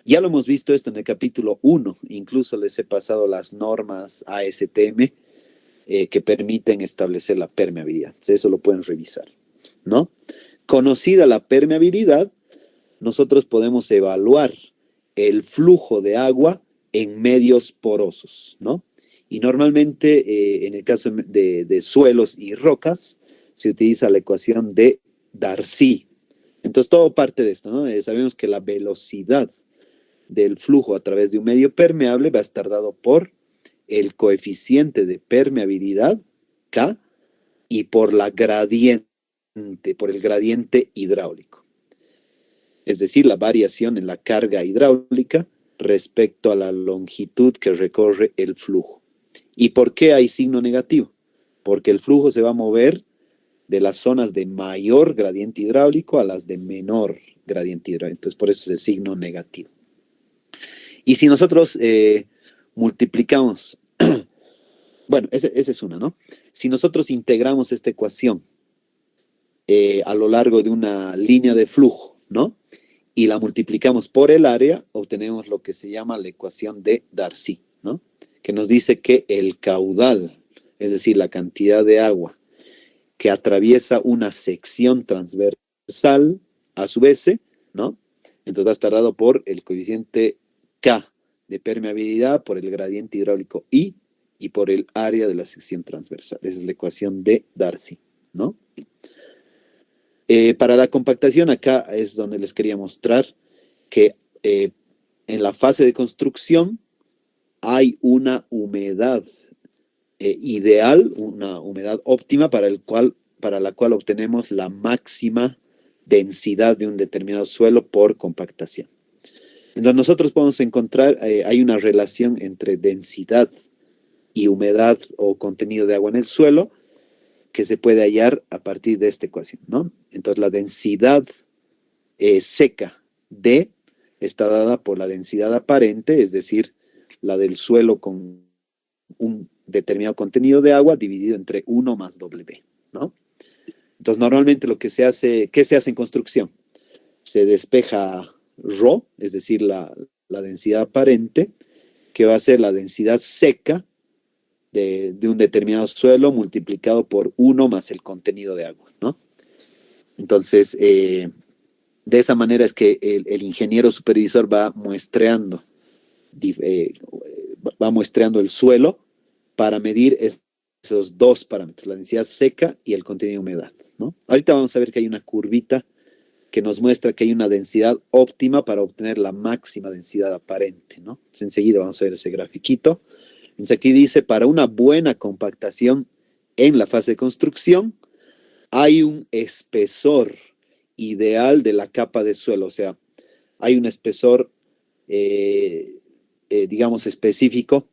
ya lo hemos visto esto en el capítulo 1, incluso les he pasado las normas ASTM que permiten establecer la permeabilidad. Entonces, eso lo pueden revisar, ¿no? Conocida la permeabilidad, nosotros podemos evaluar el flujo de agua en medios porosos, ¿no? Y normalmente, en el caso de suelos y rocas, se utiliza la ecuación de Darcy. Entonces, todo parte de esto, ¿no? Sabemos que la velocidad del flujo a través de un medio permeable va a estar dado por el coeficiente de permeabilidad, K, y por el gradiente hidráulico. Es decir, la variación en la carga hidráulica respecto a la longitud que recorre el flujo. ¿Y por qué hay signo negativo? Porque el flujo se va a mover de las zonas de mayor gradiente hidráulico a las de menor gradiente hidráulico. Entonces, por eso es el signo negativo. Y si nosotros multiplicamos, bueno, esa es una, ¿no? Si nosotros integramos esta ecuación a lo largo de una línea de flujo, ¿no? Y la multiplicamos por el área, obtenemos lo que se llama la ecuación de Darcy, ¿no? Que nos dice que el caudal, es decir, la cantidad de agua que atraviesa una sección transversal a su vez, ¿no? Entonces va a estar dado por el coeficiente K de permeabilidad, por el gradiente hidráulico I y por el área de la sección transversal. Esa es la ecuación de Darcy, ¿no? Para la compactación, acá es donde les quería mostrar que en la fase de construcción hay una humedad ideal, una humedad óptima para la cual obtenemos la máxima densidad de un determinado suelo por compactación. Entonces nosotros podemos encontrar, hay una relación entre densidad y humedad o contenido de agua en el suelo que se puede hallar a partir de esta ecuación, ¿no? Entonces la densidad seca D está dada por la densidad aparente, es decir, la del suelo con un determinado contenido de agua dividido entre 1 más W, ¿no? Entonces normalmente lo que se hace, ¿qué se hace en construcción? Se despeja ρ, es decir, la densidad aparente, que va a ser la densidad seca de un determinado suelo multiplicado por 1 más el contenido de agua, ¿no? Entonces, de esa manera es que el ingeniero supervisor va muestreando el suelo para medir esos dos parámetros, la densidad seca y el contenido de humedad, ¿no? Ahorita vamos a ver que hay una curvita que nos muestra que hay una densidad óptima para obtener la máxima densidad aparente, ¿no? Entonces, enseguida vamos a ver ese grafiquito. Entonces aquí dice, para una buena compactación en la fase de construcción, hay un espesor ideal de la capa de suelo, o sea, hay un espesor, digamos, específico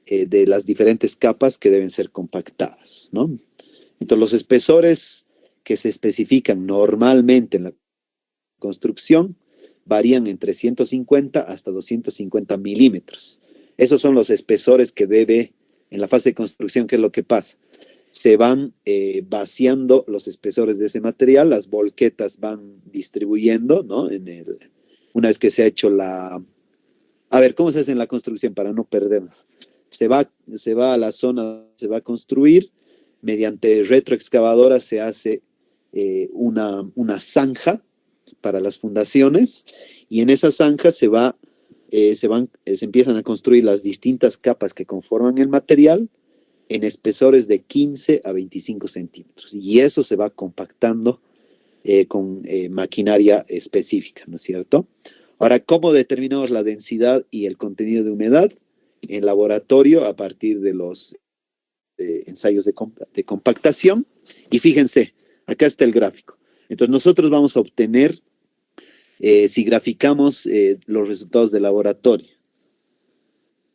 de las diferentes capas que deben ser compactadas, ¿no? Entonces, los espesores que se especifican normalmente en la construcción varían entre 150 hasta 250 milímetros. Esos son los espesores que debe, en la fase de construcción, ¿qué es lo que pasa? Se van vaciando los espesores de ese material, las volquetas van distribuyendo, ¿no? una vez que se ha hecho la... A ver, ¿cómo se hace en la construcción para no perdernos? Se va a la zona, se va a construir, mediante retroexcavadora se hace una zanja para las fundaciones y en esa zanja se empiezan a construir las distintas capas que conforman el material en espesores de 15 a 25 centímetros y eso se va compactando con maquinaria específica, ¿no es cierto? Ahora, ¿cómo determinamos la densidad y el contenido de humedad? En laboratorio a partir de los ensayos de compactación. Y fíjense, acá está el gráfico. Entonces nosotros vamos a obtener, si graficamos los resultados de laboratorio,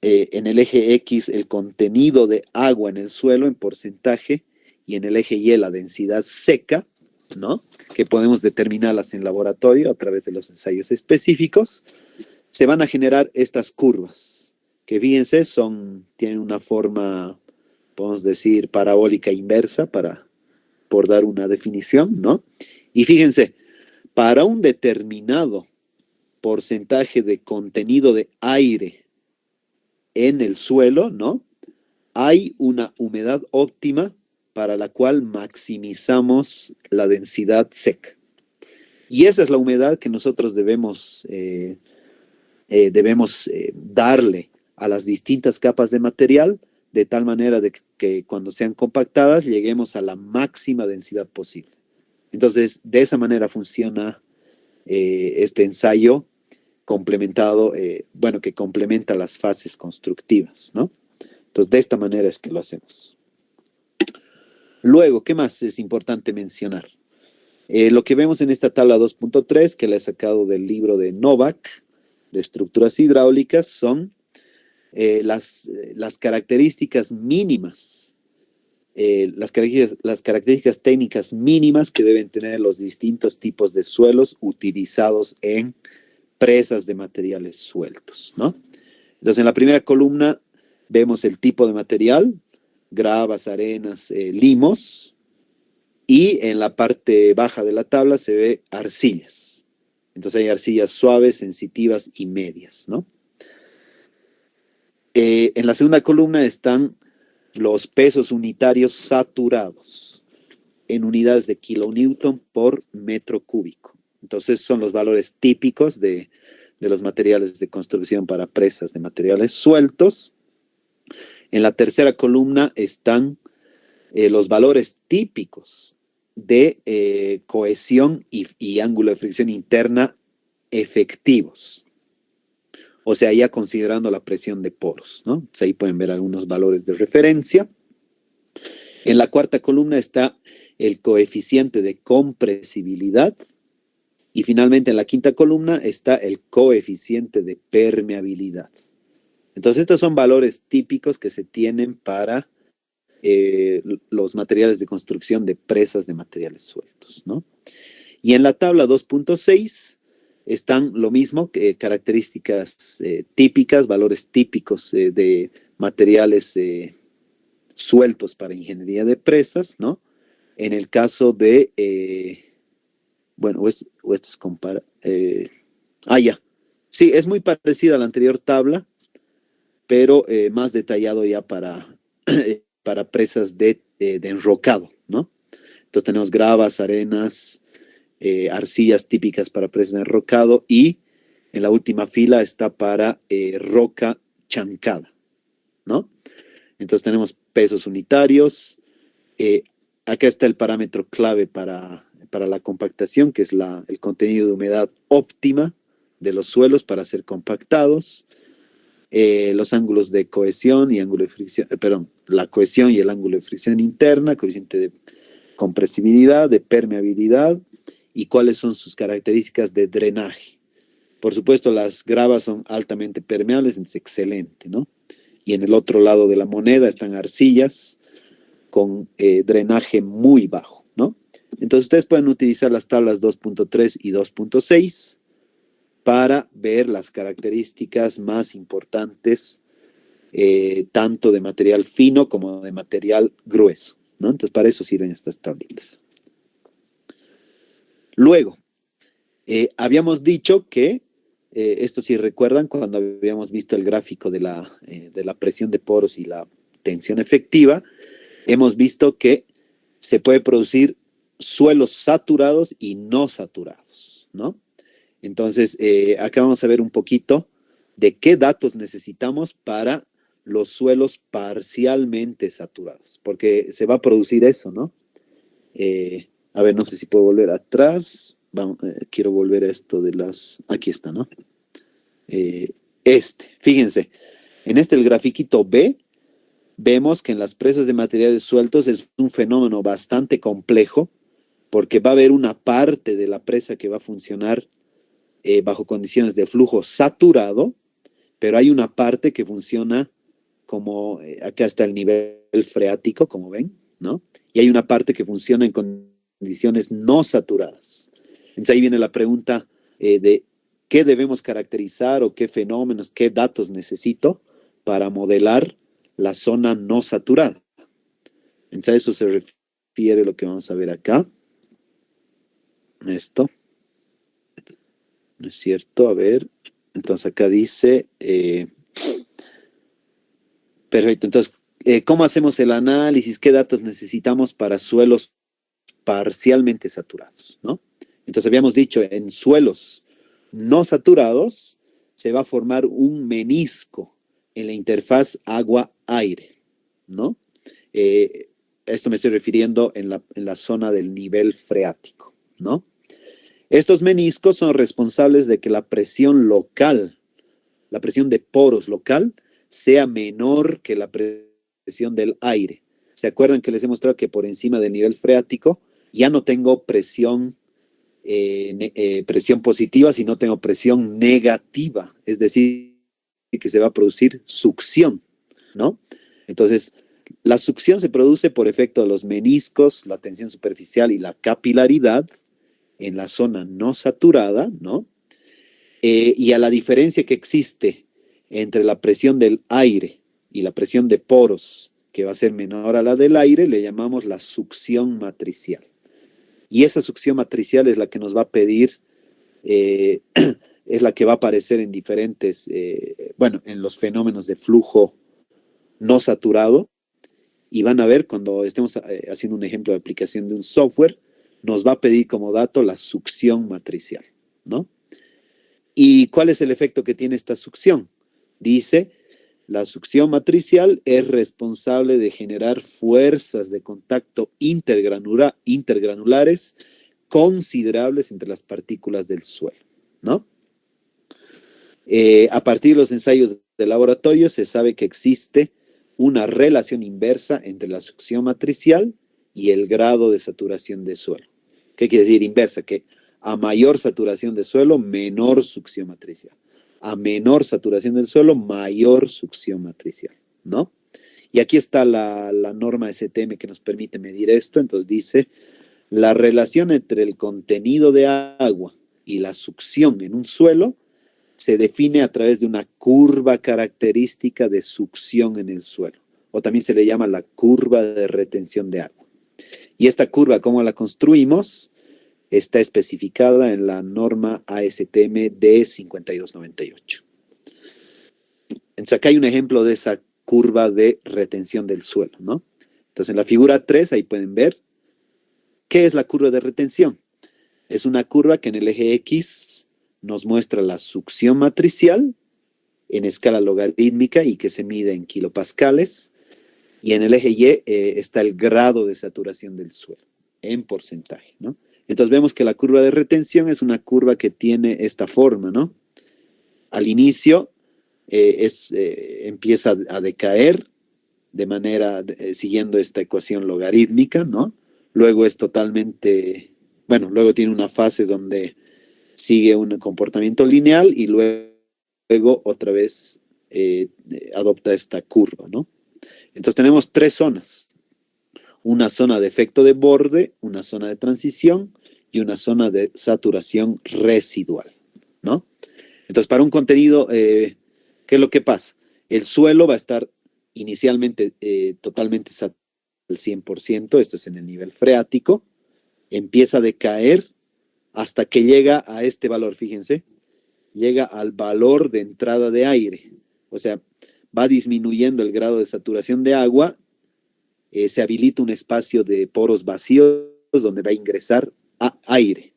en el eje X el contenido de agua en el suelo en porcentaje y en el eje Y la densidad seca, ¿no? Que podemos determinarlas en laboratorio a través de los ensayos específicos, se van a generar estas curvas, que fíjense, tienen una forma, podemos decir, parabólica inversa, por dar una definición, ¿no? Y fíjense, para un determinado porcentaje de contenido de aire en el suelo, ¿no? Hay una humedad óptima para la cual maximizamos la densidad seca. Y esa es la humedad que nosotros debemos darle a las distintas capas de material, de tal manera de que cuando sean compactadas lleguemos a la máxima densidad posible. Entonces, de esa manera funciona este ensayo complementado, que complementa las fases constructivas, ¿no? Entonces, de esta manera es que lo hacemos. Luego, ¿qué más es importante mencionar? Lo que vemos en esta tabla 2.3, que la he sacado del libro de Novak, de estructuras hidráulicas, son las características mínimas, las características técnicas mínimas que deben tener los distintos tipos de suelos utilizados en presas de materiales sueltos, ¿no? Entonces, en la primera columna vemos el tipo de material, gravas, arenas, limos, y en la parte baja de la tabla se ve arcillas. Entonces hay arcillas suaves, sensitivas y medias, ¿no? En la segunda columna están los pesos unitarios saturados en unidades de kilonewton por metro cúbico. Entonces son los valores típicos de los materiales de construcción para presas de materiales sueltos. En la tercera columna están los valores típicos de cohesión y ángulo de fricción interna efectivos. O sea, ya considerando la presión de poros, ¿no? Entonces ahí pueden ver algunos valores de referencia. En la cuarta columna está el coeficiente de compresibilidad. Y finalmente en la quinta columna está el coeficiente de permeabilidad. Entonces estos son valores típicos que se tienen para los materiales de construcción de presas de materiales sueltos, ¿no? Y en la tabla 2.6 están lo mismo, características típicas, valores típicos de materiales sueltos para ingeniería de presas, ¿no? En el caso de, esto es ya. Sí, es muy parecida a la anterior tabla, pero más detallado ya para presas de enrocado, ¿no? Entonces tenemos gravas, arenas, arcillas típicas para presas de enrocado y en la última fila está para roca chancada, ¿no? Entonces tenemos pesos unitarios. Acá está el parámetro clave para la compactación, que es el contenido de humedad óptima de los suelos para ser compactados. Los ángulos de cohesión y ángulo de fricción, la cohesión y el ángulo de fricción interna, coeficiente de compresibilidad, de permeabilidad y cuáles son sus características de drenaje. Por supuesto, las gravas son altamente permeables, entonces excelente, ¿no? Y en el otro lado de la moneda están arcillas con drenaje muy bajo, ¿no? Entonces ustedes pueden utilizar las tablas 2.3 y 2.6 para ver las características más importantes, tanto de material fino como de material grueso, ¿no? Entonces, para eso sirven estas tablitas. Luego, habíamos dicho que esto si recuerdan cuando habíamos visto el gráfico de la presión de poros y la tensión efectiva, hemos visto que se puede producir suelos saturados y no saturados, ¿no? Entonces, acá vamos a ver un poquito de qué datos necesitamos para los suelos parcialmente saturados, porque se va a producir eso, ¿no? A ver, no sé si puedo volver atrás. Vamos, quiero volver a esto de las... Aquí está, ¿no? Fíjense, en el grafiquito B, vemos que en las presas de materiales sueltos es un fenómeno bastante complejo, porque va a haber una parte de la presa que va a funcionar bajo condiciones de flujo saturado, pero hay una parte que funciona como, acá está el nivel freático, como ven, ¿no? Y hay una parte que funciona en condiciones no saturadas. Entonces ahí viene la pregunta de qué debemos caracterizar o qué fenómenos, qué datos necesito para modelar la zona no saturada. Entonces a eso se refiere lo que vamos a ver acá. Esto. ¿No es cierto? A ver. Entonces acá dice... perfecto. Entonces, ¿cómo hacemos el análisis? ¿Qué datos necesitamos para suelos parcialmente saturados? ¿No? Entonces habíamos dicho, en suelos no saturados se va a formar un menisco en la interfaz agua-aire, ¿no? Esto me estoy refiriendo en la zona del nivel freático, ¿no? Estos meniscos son responsables de que la presión local, la presión de poros local, sea menor que la presión del aire. ¿Se acuerdan que les he mostrado que por encima del nivel freático ya no tengo presión positiva, sino tengo presión negativa? Es decir, que se va a producir succión, ¿no? Entonces, la succión se produce por efecto de los meniscos, la tensión superficial y la capilaridad en la zona no saturada, ¿no? Y a la diferencia que existe entre la presión del aire y la presión de poros, que va a ser menor a la del aire, le llamamos la succión matricial. Y esa succión matricial es la que nos va a pedir, es la que va a aparecer en diferentes, en los fenómenos de flujo no saturado. Y van a ver, cuando estemos haciendo un ejemplo de aplicación de un software, nos va a pedir como dato la succión matricial, ¿no? ¿Y cuál es el efecto que tiene esta succión? Dice, la succión matricial es responsable de generar fuerzas de contacto intergranulares considerables entre las partículas del suelo, ¿no? A partir de los ensayos de laboratorio se sabe que existe una relación inversa entre la succión matricial y el grado de saturación de suelo. ¿Qué quiere decir inversa? Que a mayor saturación de suelo, menor succión matricial. A menor saturación del suelo, mayor succión matricial, ¿no? Y aquí está la norma STM que nos permite medir esto. Entonces dice, la relación entre el contenido de agua y la succión en un suelo se define a través de una curva característica de succión en el suelo, o también se le llama la curva de retención de agua. Y esta curva, ¿cómo la construimos? Está especificada en la norma ASTM D5298. Entonces acá hay un ejemplo de esa curva de retención del suelo, ¿no? Entonces en la figura 3 ahí pueden ver qué es la curva de retención. Es una curva que en el eje X nos muestra la succión matricial en escala logarítmica y que se mide en kilopascales, y en el eje Y está el grado de saturación del suelo en porcentaje, ¿no? Entonces vemos que la curva de retención es una curva que tiene esta forma, ¿no? Al inicio empieza a decaer de manera, siguiendo esta ecuación logarítmica, ¿no? Luego es totalmente, luego tiene una fase donde sigue un comportamiento lineal y luego otra vez adopta esta curva, ¿no? Entonces tenemos tres zonas. Una zona de efecto de borde, una zona de transición y una zona de saturación residual, ¿no? Entonces, para un contenido, ¿qué es lo que pasa? El suelo va a estar inicialmente totalmente saturado al 100%, esto es en el nivel freático, empieza a decaer hasta que llega a este valor, fíjense, llega al valor de entrada de aire. O sea, va disminuyendo el grado de saturación de agua, se habilita un espacio de poros vacíos donde va a ingresar aire.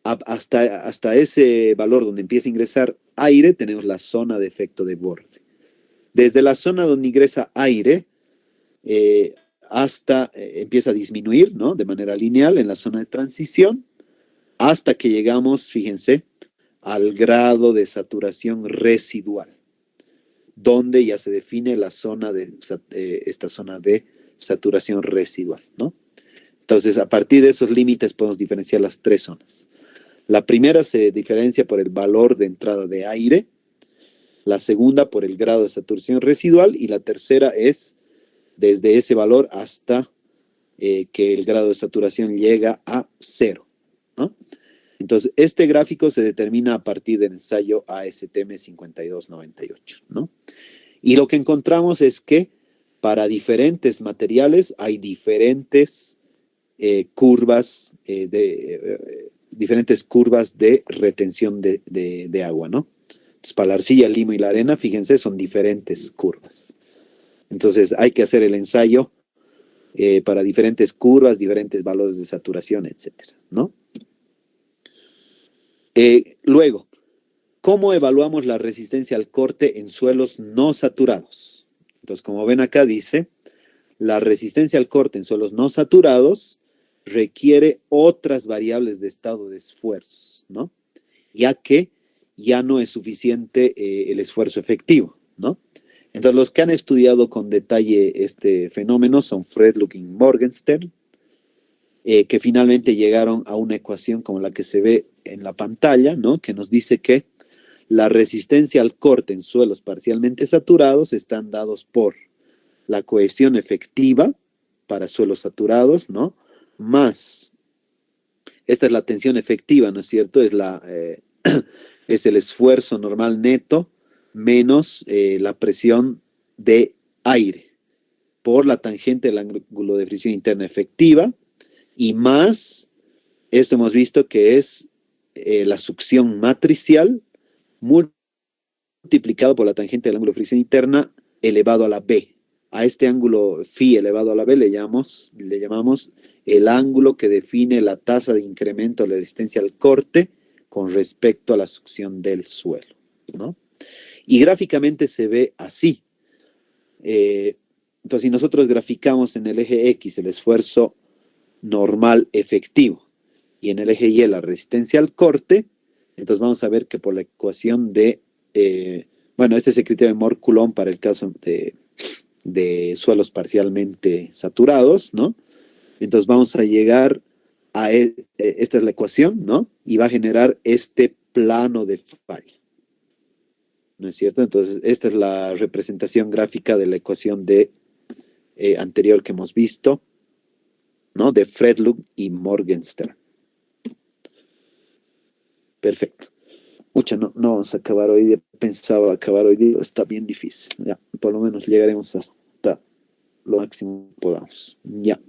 Hasta ese valor donde empieza a ingresar aire, tenemos la zona de efecto de borde. Desde la zona donde ingresa aire, hasta empieza a disminuir, ¿no? De manera lineal en la zona de transición, hasta que llegamos, fíjense, al grado de saturación residual, donde ya se define la zona de esta zona de saturación residual, ¿no? Entonces, a partir de esos límites podemos diferenciar las tres zonas. La primera se diferencia por el valor de entrada de aire, la segunda por el grado de saturación residual y la tercera es desde ese valor hasta que el grado de saturación llega a cero, ¿no? Entonces, este gráfico se determina a partir del ensayo ASTM 5298, ¿no? Y lo que encontramos es que para diferentes materiales hay diferentes curvas diferentes curvas de retención de agua, ¿no? Entonces, para la arcilla, el limo y la arena, fíjense, son diferentes curvas. Entonces, hay que hacer el ensayo para diferentes curvas, diferentes valores de saturación, etcétera, ¿no? Luego, ¿cómo evaluamos la resistencia al corte en suelos no saturados? Entonces, como ven acá dice, la resistencia al corte en suelos no saturados requiere otras variables de estado de esfuerzos, ¿no? Ya que ya no es suficiente el esfuerzo efectivo, ¿no? Entonces, los que han estudiado con detalle este fenómeno son Fredluk y Morgenstern, que finalmente llegaron a una ecuación como la que se ve en la pantalla, ¿no? Que nos dice que la resistencia al corte en suelos parcialmente saturados están dados por la cohesión efectiva para suelos saturados, ¿no? Más, esta es la tensión efectiva, ¿no es cierto? Es el esfuerzo normal neto menos la presión de aire por la tangente del ángulo de fricción interna efectiva y más, esto hemos visto que es la succión matricial multiplicado por la tangente del ángulo de fricción interna elevado a la b. A este ángulo phi elevado a la b le llamamos el ángulo que define la tasa de incremento de la resistencia al corte con respecto a la succión del suelo, ¿no? Y gráficamente se ve así. Entonces, si nosotros graficamos en el eje X el esfuerzo normal efectivo y en el eje Y la resistencia al corte, entonces vamos a ver que por la ecuación de, bueno, este es el criterio de Mohr-Coulomb para el caso de suelos parcialmente saturados, ¿no? Entonces vamos a llegar a, esta es la ecuación, ¿no? Y va a generar este plano de falla, ¿no es cierto? Entonces esta es la representación gráfica de la ecuación de anterior que hemos visto, ¿no? De Fredluk y Morgenstern. Perfecto. Mucha, no vamos a acabar hoy día. Pensaba acabar hoy día, está bien difícil. Ya, por lo menos llegaremos hasta lo máximo que podamos. Ya.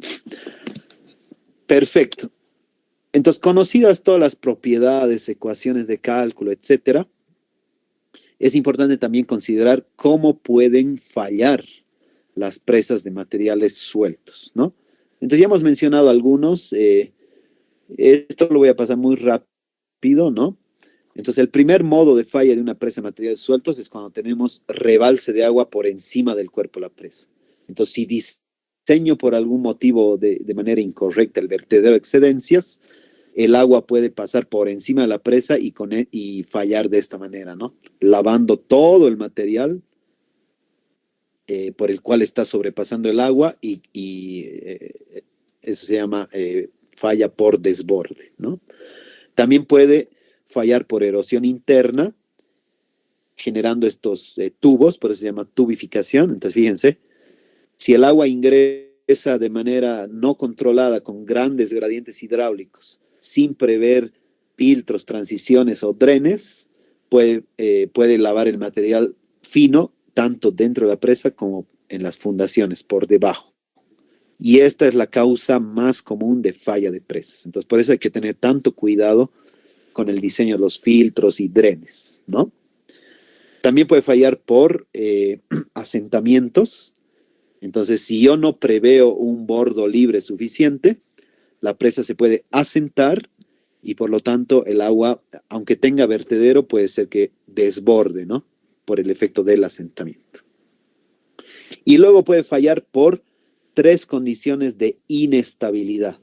Perfecto. Entonces, conocidas todas las propiedades, ecuaciones de cálculo, etcétera, es importante también considerar cómo pueden fallar las presas de materiales sueltos, ¿no? Entonces, ya hemos mencionado algunos. Esto lo voy a pasar muy rápido, ¿no? Entonces, el primer modo de falla de una presa de materiales sueltos es cuando tenemos rebalse de agua por encima del cuerpo de la presa. Entonces, si diseño por algún motivo de manera incorrecta el vertedero de excedencias, el agua puede pasar por encima de la presa y fallar de esta manera, ¿no? Lavando todo el material por el cual está sobrepasando el agua y eso se llama falla por desborde, ¿no? También puede fallar por erosión interna, generando estos tubos, por eso se llama tubificación. Entonces, fíjense, si el agua ingresa de manera no controlada con grandes gradientes hidráulicos, sin prever filtros, transiciones o drenes, puede lavar el material fino, tanto dentro de la presa como en las fundaciones, por debajo. Y esta es la causa más común de falla de presas. Entonces, por eso hay que tener tanto cuidado con el diseño de los filtros y drenes, ¿no? También puede fallar por asentamientos. Entonces, si yo no preveo un bordo libre suficiente, la presa se puede asentar y por lo tanto el agua, aunque tenga vertedero, puede ser que desborde, ¿no? Por el efecto del asentamiento. Y luego puede fallar por 3 condiciones de inestabilidad,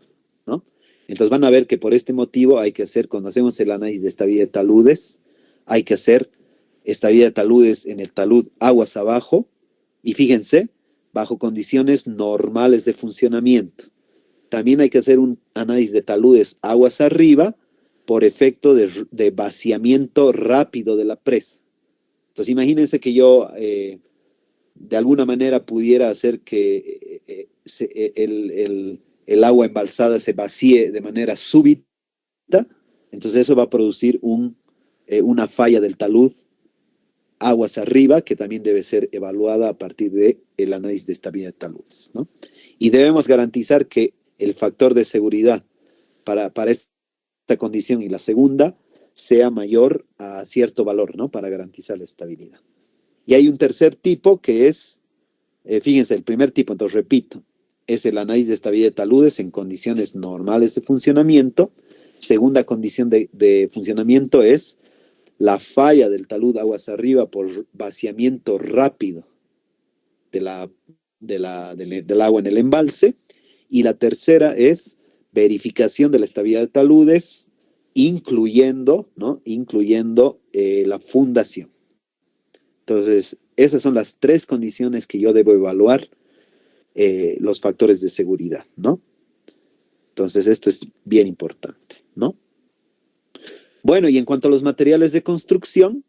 ¿no? Entonces van a ver que por este motivo hay que hacer, cuando hacemos el análisis de estabilidad de taludes, hay que hacer estabilidad de taludes en el talud aguas abajo y fíjense, bajo condiciones normales de funcionamiento. También hay que hacer un análisis de taludes aguas arriba por efecto de vaciamiento rápido de la presa. Entonces imagínense que yo de alguna manera pudiera hacer que el agua embalsada se vacíe de manera súbita, entonces eso va a producir una falla del talud aguas arriba, que también debe ser evaluada a partir del análisis de estabilidad de taludes, ¿no? Y debemos garantizar que el factor de seguridad para esta condición y la segunda sea mayor a cierto valor, ¿no? Para garantizar la estabilidad. Y hay un tercer tipo que es, fíjense, el primer tipo, entonces repito, es el análisis de estabilidad de taludes en condiciones normales de funcionamiento. Segunda condición de funcionamiento es la falla del talud aguas arriba por vaciamiento rápido del agua en el embalse. Y la tercera es verificación de la estabilidad de taludes, incluyendo, ¿no? Incluyendo la fundación. Entonces, esas son las 3 condiciones que yo debo evaluar los factores de seguridad, ¿no? Entonces, esto es bien importante, ¿no? Bueno, y en cuanto a los materiales de construcción,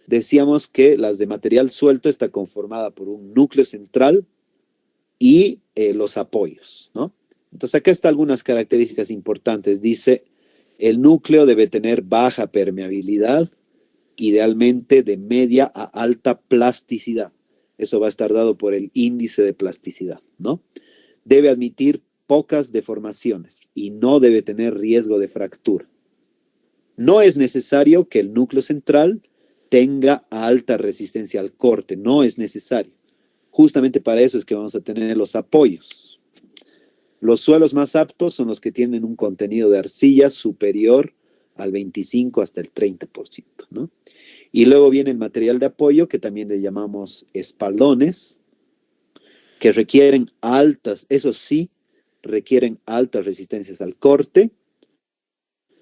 decíamos que las de material suelto está conformada por un núcleo central y los apoyos, ¿no? Entonces, acá están algunas características importantes. Dice, el núcleo debe tener baja permeabilidad, idealmente de media a alta plasticidad. Eso va a estar dado por el índice de plasticidad, ¿no? Debe admitir pocas deformaciones y no debe tener riesgo de fractura. No es necesario que el núcleo central tenga alta resistencia al corte, no es necesario. Justamente para eso es que vamos a tener los apoyos. Los suelos más aptos son los que tienen un contenido de arcilla superior al 25 hasta el 30%, ¿no? Y luego viene el material de apoyo, que también le llamamos espaldones, que requieren altas, eso sí, requieren altas resistencias al corte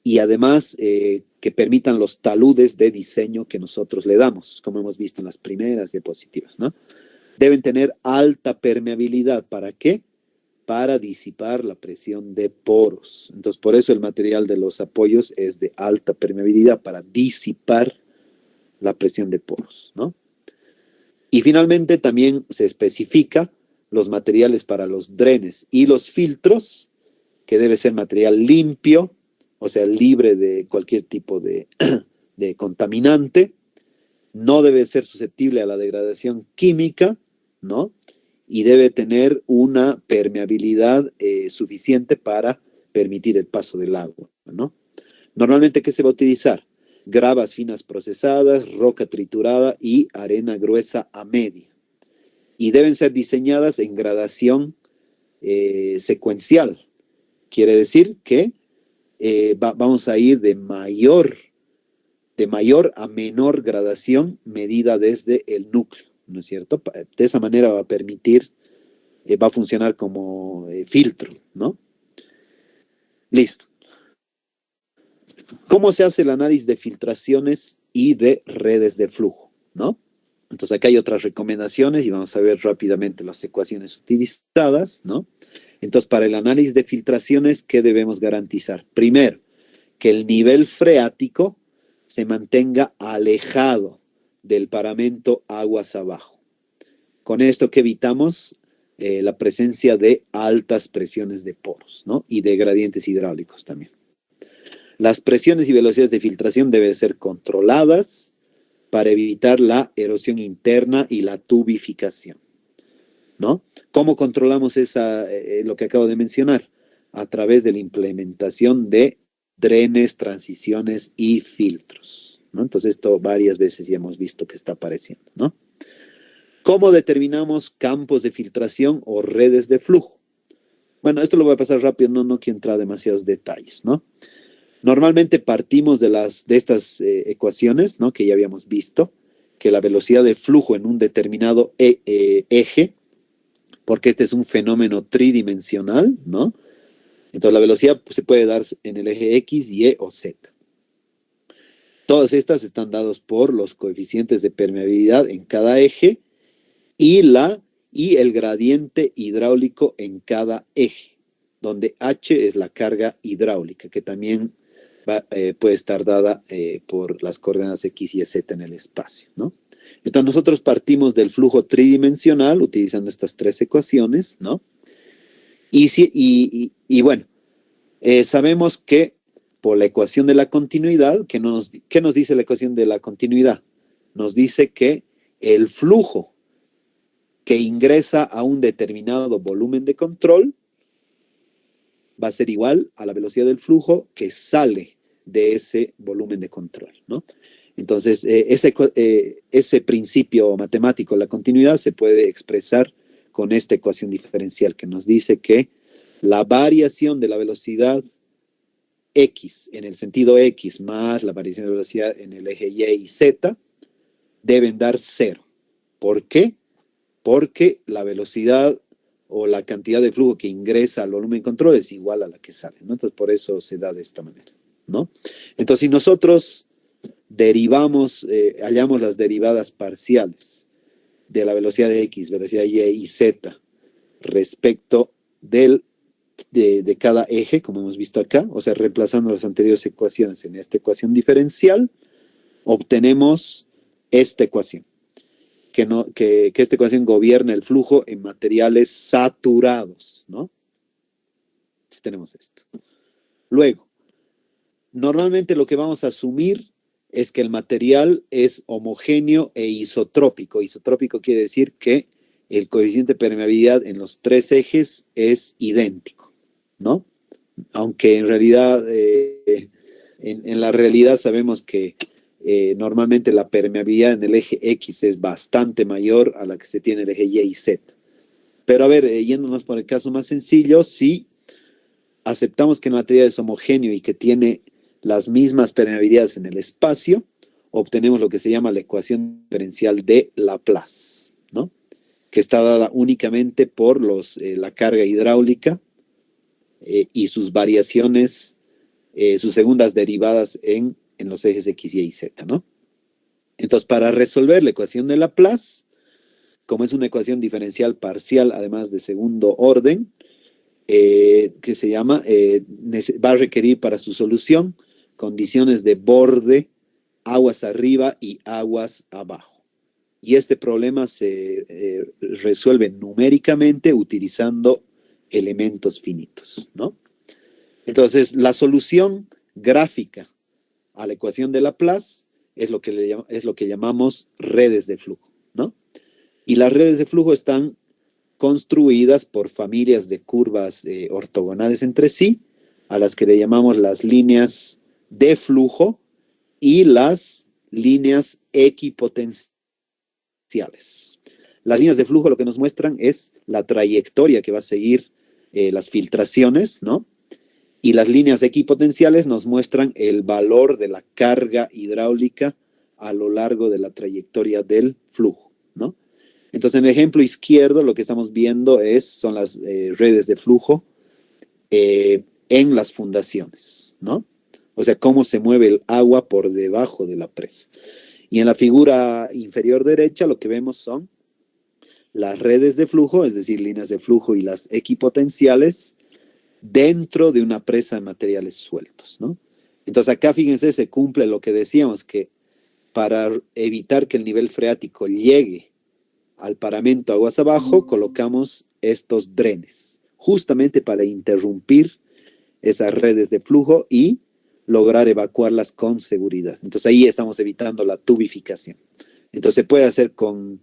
y además que permitan los taludes de diseño que nosotros le damos, como hemos visto en las primeras diapositivas, ¿no? Deben tener alta permeabilidad. ¿Para qué? Para disipar la presión de poros. Entonces, por eso el material de los apoyos es de alta permeabilidad, para disipar la presión de poros, ¿no? Y finalmente también se especifica los materiales para los drenes y los filtros, que debe ser material limpio, o sea, libre de cualquier tipo de contaminante, no debe ser susceptible a la degradación química, ¿no? Y debe tener una permeabilidad suficiente para permitir el paso del agua, ¿no? Normalmente, ¿qué se va a utilizar? Gravas finas procesadas, roca triturada y arena gruesa a media. Y deben ser diseñadas en gradación secuencial. Quiere decir que vamos a ir de mayor a menor gradación medida desde el núcleo, ¿no es cierto? De esa manera va a permitir, va a funcionar como filtro, ¿no? Listo. ¿Cómo se hace el análisis de filtraciones y de redes de flujo, ¿no? Entonces acá hay otras recomendaciones y vamos a ver rápidamente las ecuaciones utilizadas, ¿no? Entonces, para el análisis de filtraciones, ¿qué debemos garantizar? Primero, que el nivel freático se mantenga alejado del paramento aguas abajo. Con esto que evitamos la presencia de altas presiones de poros, ¿no? Y de gradientes hidráulicos también. Las presiones y velocidades de filtración deben ser controladas para evitar la erosión interna y la tubificación, ¿no? ¿Cómo controlamos lo que acabo de mencionar? A través de la implementación de drenes, transiciones y filtros, ¿no? Entonces esto varias veces ya hemos visto que está apareciendo, ¿no? ¿Cómo determinamos campos de filtración o redes de flujo? Bueno, esto lo voy a pasar rápido, no quiero entrar a demasiados detalles, ¿no? Normalmente partimos de estas ecuaciones, ¿no? Que ya habíamos visto, que la velocidad de flujo en un determinado eje, porque este es un fenómeno tridimensional, ¿no? Entonces la velocidad pues, se puede dar en el eje X, Y o Z. Todas estas están dadas por los coeficientes de permeabilidad en cada eje y el gradiente hidráulico en cada eje, donde H es la carga hidráulica, que también puede estar dada por las coordenadas X y Z en el espacio, ¿no? Entonces nosotros partimos del flujo tridimensional utilizando estas tres ecuaciones, ¿no? Y bueno, sabemos que por la ecuación de la continuidad, ¿qué nos dice la ecuación de la continuidad? Nos dice que el flujo que ingresa a un determinado volumen de control va a ser igual a la velocidad del flujo que sale de ese volumen de control, ¿no? Entonces, ese principio matemático, la continuidad, se puede expresar con esta ecuación diferencial que nos dice que la variación de la velocidad X en el sentido X más la variación de velocidad en el eje Y y Z deben dar cero. ¿Por qué? Porque la velocidad o la cantidad de flujo que ingresa al volumen de control es igual a la que sale, ¿no? Entonces, por eso se da de esta manera, ¿no? Entonces, si nosotros hallamos las derivadas parciales de la velocidad de X, velocidad Y y Z respecto de cada eje, como hemos visto acá, o sea, reemplazando las anteriores ecuaciones en esta ecuación diferencial, obtenemos esta ecuación. Que esta ecuación gobierna el flujo en materiales saturados, ¿no? Entonces tenemos esto. Luego, normalmente lo que vamos a asumir es que el material es homogéneo e isotrópico. Isotrópico quiere decir que el coeficiente de permeabilidad en los tres ejes es idéntico, ¿no? Aunque en realidad, en la realidad sabemos que normalmente la permeabilidad en el eje X es bastante mayor a la que se tiene en el eje Y y Z. Pero a ver, yéndonos por el caso más sencillo, si aceptamos que el material es homogéneo y que tiene las mismas permeabilidades en el espacio, obtenemos lo que se llama la ecuación diferencial de Laplace, ¿no? Que está dada únicamente por la carga hidráulica y sus variaciones, sus segundas derivadas en los ejes X, Y y Z, ¿no? Entonces, para resolver la ecuación de Laplace, como es una ecuación diferencial parcial, además de segundo orden, que se llama, va a requerir para su solución condiciones de borde, aguas arriba y aguas abajo. Y este problema se resuelve numéricamente utilizando elementos finitos, ¿no? Entonces, la solución gráfica a la ecuación de Laplace es lo que llamamos redes de flujo, ¿no? Y las redes de flujo están construidas por familias de curvas ortogonales entre sí, a las que le llamamos las líneas de flujo y las líneas equipotenciales. Las líneas de flujo lo que nos muestran es la trayectoria que va a seguir las filtraciones, ¿no? Y las líneas equipotenciales nos muestran el valor de la carga hidráulica a lo largo de la trayectoria del flujo, ¿no? Entonces, en el ejemplo izquierdo lo que estamos viendo son las redes de flujo en las fundaciones, ¿no? O sea, cómo se mueve el agua por debajo de la presa. Y en la figura inferior derecha lo que vemos son las redes de flujo, es decir, líneas de flujo y las equipotenciales dentro de una presa de materiales sueltos, ¿no? Entonces acá, fíjense, se cumple lo que decíamos, que para evitar que el nivel freático llegue al paramento aguas abajo, colocamos estos drenes, justamente para interrumpir esas redes de flujo y lograr evacuarlas con seguridad. Entonces ahí estamos evitando la tubificación. Entonces se puede hacer con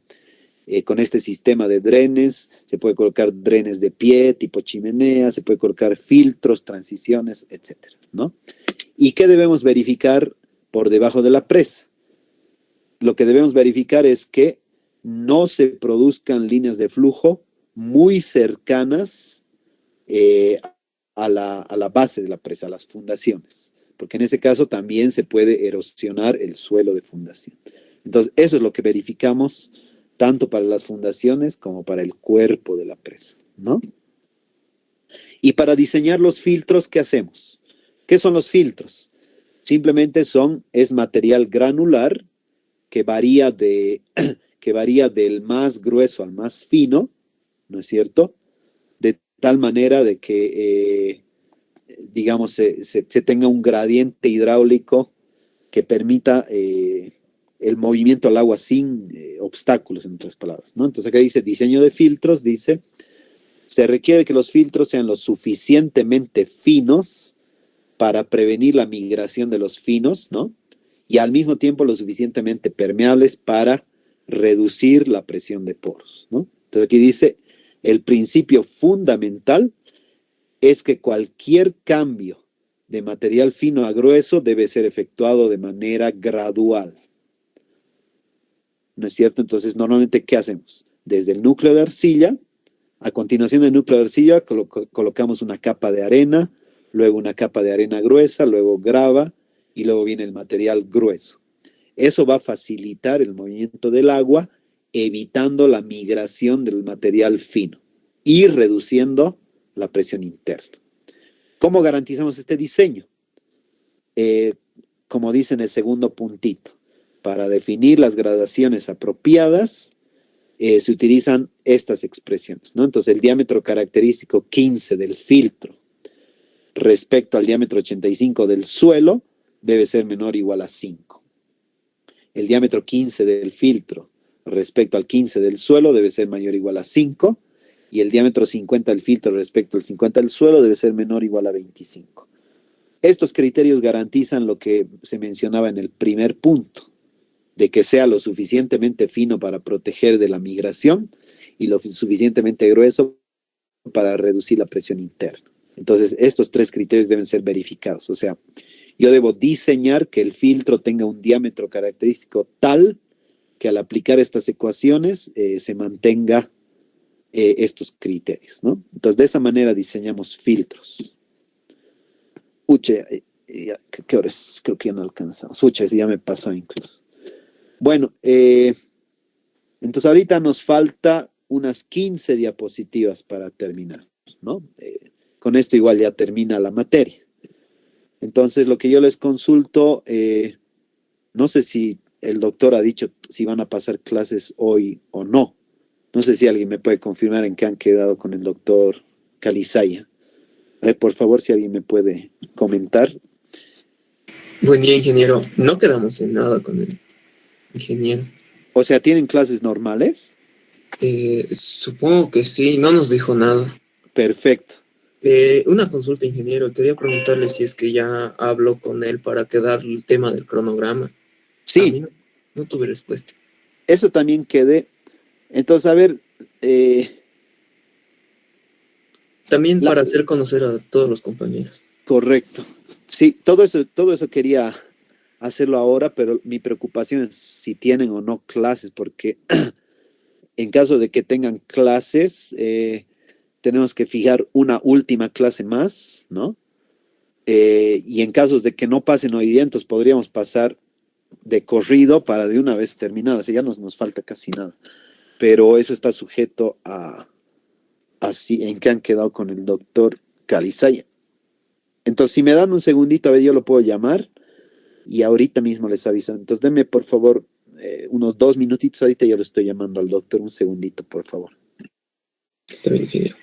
con este sistema de drenes, se puede colocar drenes de pie, tipo chimenea, se puede colocar filtros, transiciones, etcétera, ¿no? ¿Y qué debemos verificar por debajo de la presa? Lo que debemos verificar es que no se produzcan líneas de flujo muy cercanas a la base de la presa, a las fundaciones, porque en ese caso también se puede erosionar el suelo de fundación. Entonces, eso es lo que verificamos tanto para las fundaciones como para el cuerpo de la presa, ¿no? Y para diseñar los filtros, ¿qué hacemos? ¿Qué son los filtros? Simplemente es material granular que varía, que varía del más grueso al más fino, ¿no es cierto? De tal manera de que, digamos, se tenga un gradiente hidráulico que permita el movimiento al agua sin obstáculos, en otras palabras, ¿no? Entonces acá dice diseño de filtros, dice, se requiere que los filtros sean lo suficientemente finos para prevenir la migración de los finos, ¿no? Y al mismo tiempo lo suficientemente permeables para reducir la presión de poros, ¿no? Entonces aquí dice, el principio fundamental es que cualquier cambio de material fino a grueso debe ser efectuado de manera gradual. ¿No es cierto? Entonces, normalmente, ¿qué hacemos? Desde el núcleo de arcilla, a continuación del núcleo de arcilla, colocamos una capa de arena, luego una capa de arena gruesa, luego grava y luego viene el material grueso. Eso va a facilitar el movimiento del agua, evitando la migración del material fino y reduciendo la presión interna. ¿Cómo garantizamos este diseño? Eh, como dice en el segundo puntito, para definir las gradaciones apropiadas, se utilizan estas expresiones, ¿no? Entonces, el diámetro característico 15 del filtro respecto al diámetro 85 del suelo debe ser menor o igual a 5. El diámetro 15 del filtro respecto al 15 del suelo debe ser mayor o igual a 5. Y el diámetro 50 del filtro respecto al 50 del suelo debe ser menor o igual a 25. Estos criterios garantizan lo que se mencionaba en el primer punto, de que sea lo suficientemente fino para proteger de la migración y lo suficientemente grueso para reducir la presión interna. Entonces, estos tres criterios deben ser verificados. O sea, yo debo diseñar que el filtro tenga un diámetro característico tal que al aplicar estas ecuaciones se mantenga estos criterios, ¿no? Entonces, de esa manera diseñamos filtros. Uche, ¿qué horas? Creo que ya no alcanzamos. Uche, ya me pasó incluso. Bueno, entonces ahorita nos falta unas 15 diapositivas para terminar, ¿no? Con esto igual ya termina la materia. Entonces lo que yo les consulto, no sé si el doctor ha dicho si van a pasar clases hoy o no. No sé si alguien me puede confirmar en qué han quedado con el doctor Calizaya. Por favor, si alguien me puede comentar. Buen día, ingeniero. No quedamos en nada con el ingeniero. O sea, ¿tienen clases normales? Supongo que sí, no nos dijo nada. Perfecto. Una consulta, ingeniero. Quería preguntarle si es que ya habló con él para quedar el tema del cronograma. A mí Sí, no tuve respuesta. eso también quedé. Entonces, a ver, También para hacer conocer a todos los compañeros. correcto. Sí, todo eso quería hacerlo ahora, pero mi preocupación es si tienen o no clases, porque en caso de que tengan clases, tenemos que fijar una última clase más, ¿no? Y en casos de que no pasen hoy día, entonces podríamos pasar de corrido para de una vez terminar, así ya nos falta casi nada. Pero eso está sujeto a así en que han quedado con el doctor Calizaya. Entonces, si me dan un segundito, a ver, yo lo puedo llamar y ahorita mismo les aviso. Entonces, denme por favor unos 2 minutitos, ahorita yo lo estoy llamando al doctor, un segundito, por favor. Está bien, ingeniero.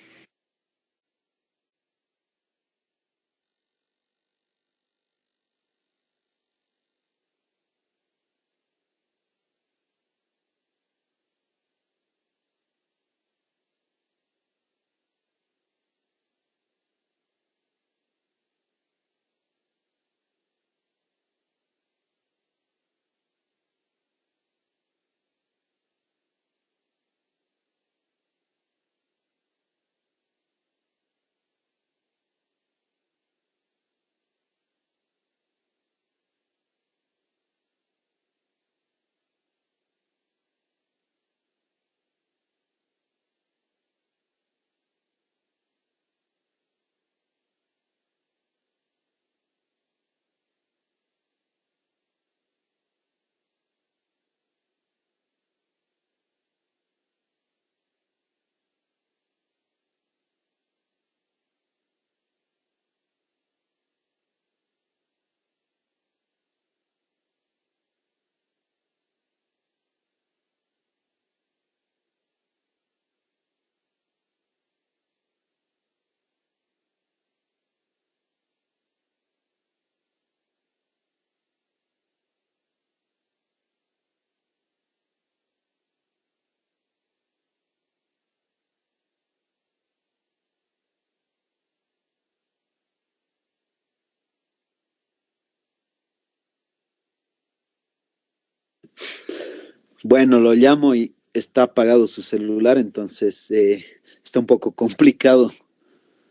Bueno, lo llamo y está apagado su celular, entonces está un poco complicado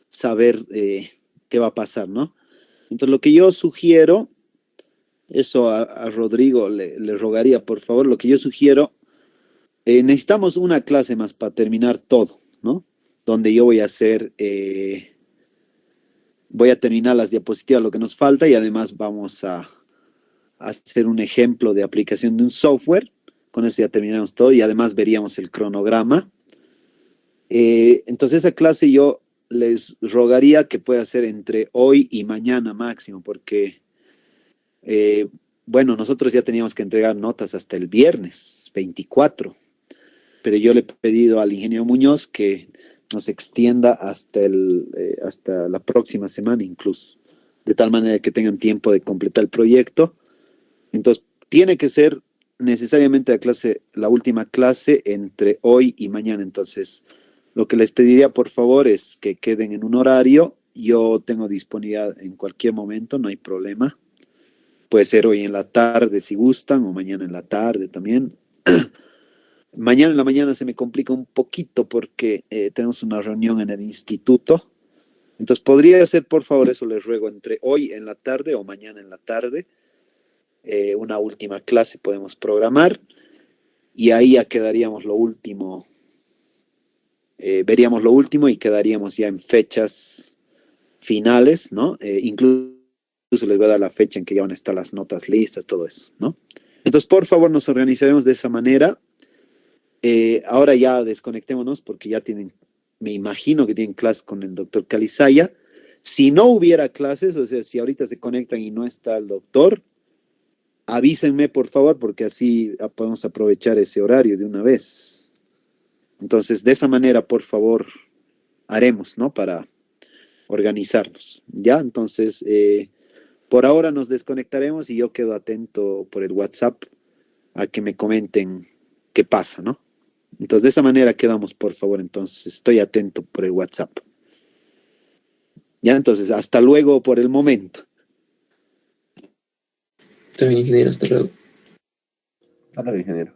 saber qué va a pasar, ¿no? Entonces, lo que yo sugiero, eso a Rodrigo le rogaría, por favor, lo que yo sugiero, necesitamos una clase más para terminar todo, ¿no? Donde yo voy a hacer, voy a terminar las diapositivas, lo que nos falta, y además vamos a hacer un ejemplo de aplicación de un software. Con eso ya terminamos todo y además veríamos el cronograma. Entonces esa clase yo les rogaría que pueda ser entre hoy y mañana máximo, porque, bueno, nosotros ya teníamos que entregar notas hasta el viernes 24, pero yo le he pedido al ingeniero Muñoz que nos extienda hasta la próxima semana incluso, de tal manera que tengan tiempo de completar el proyecto. Entonces, tiene que ser necesariamente la última clase entre hoy y mañana. Entonces, lo que les pediría, por favor, es que queden en un horario. Yo tengo disponibilidad en cualquier momento, no hay problema. Puede ser hoy en la tarde si gustan, o mañana en la tarde también. Mañana en la mañana se me complica un poquito porque tenemos una reunión en el instituto. Entonces, podría ser, por favor, eso les ruego, entre hoy en la tarde o mañana en la tarde. Una última clase podemos programar y ahí ya quedaríamos lo último, veríamos lo último y quedaríamos ya en fechas finales, ¿no? Incluso les voy a dar la fecha en que ya van a estar las notas listas, todo eso, ¿no? Entonces, por favor, nos organizaremos de esa manera. Ahora ya desconectémonos porque ya tienen, me imagino que tienen clases con el doctor Calizaya. Si no hubiera clases, o sea, si ahorita se conectan y no está el doctor, avísenme, por favor, porque así podemos aprovechar ese horario de una vez. Entonces, de esa manera, por favor, haremos, ¿no? Para organizarnos, ¿ya? Entonces, por ahora nos desconectaremos y yo quedo atento por el WhatsApp a que me comenten qué pasa, ¿no? Entonces, de esa manera quedamos, por favor. Entonces, estoy atento por el WhatsApp. Ya, entonces, hasta luego por el momento. Está bien, ingeniero, hasta luego. Hasta luego, ingeniero.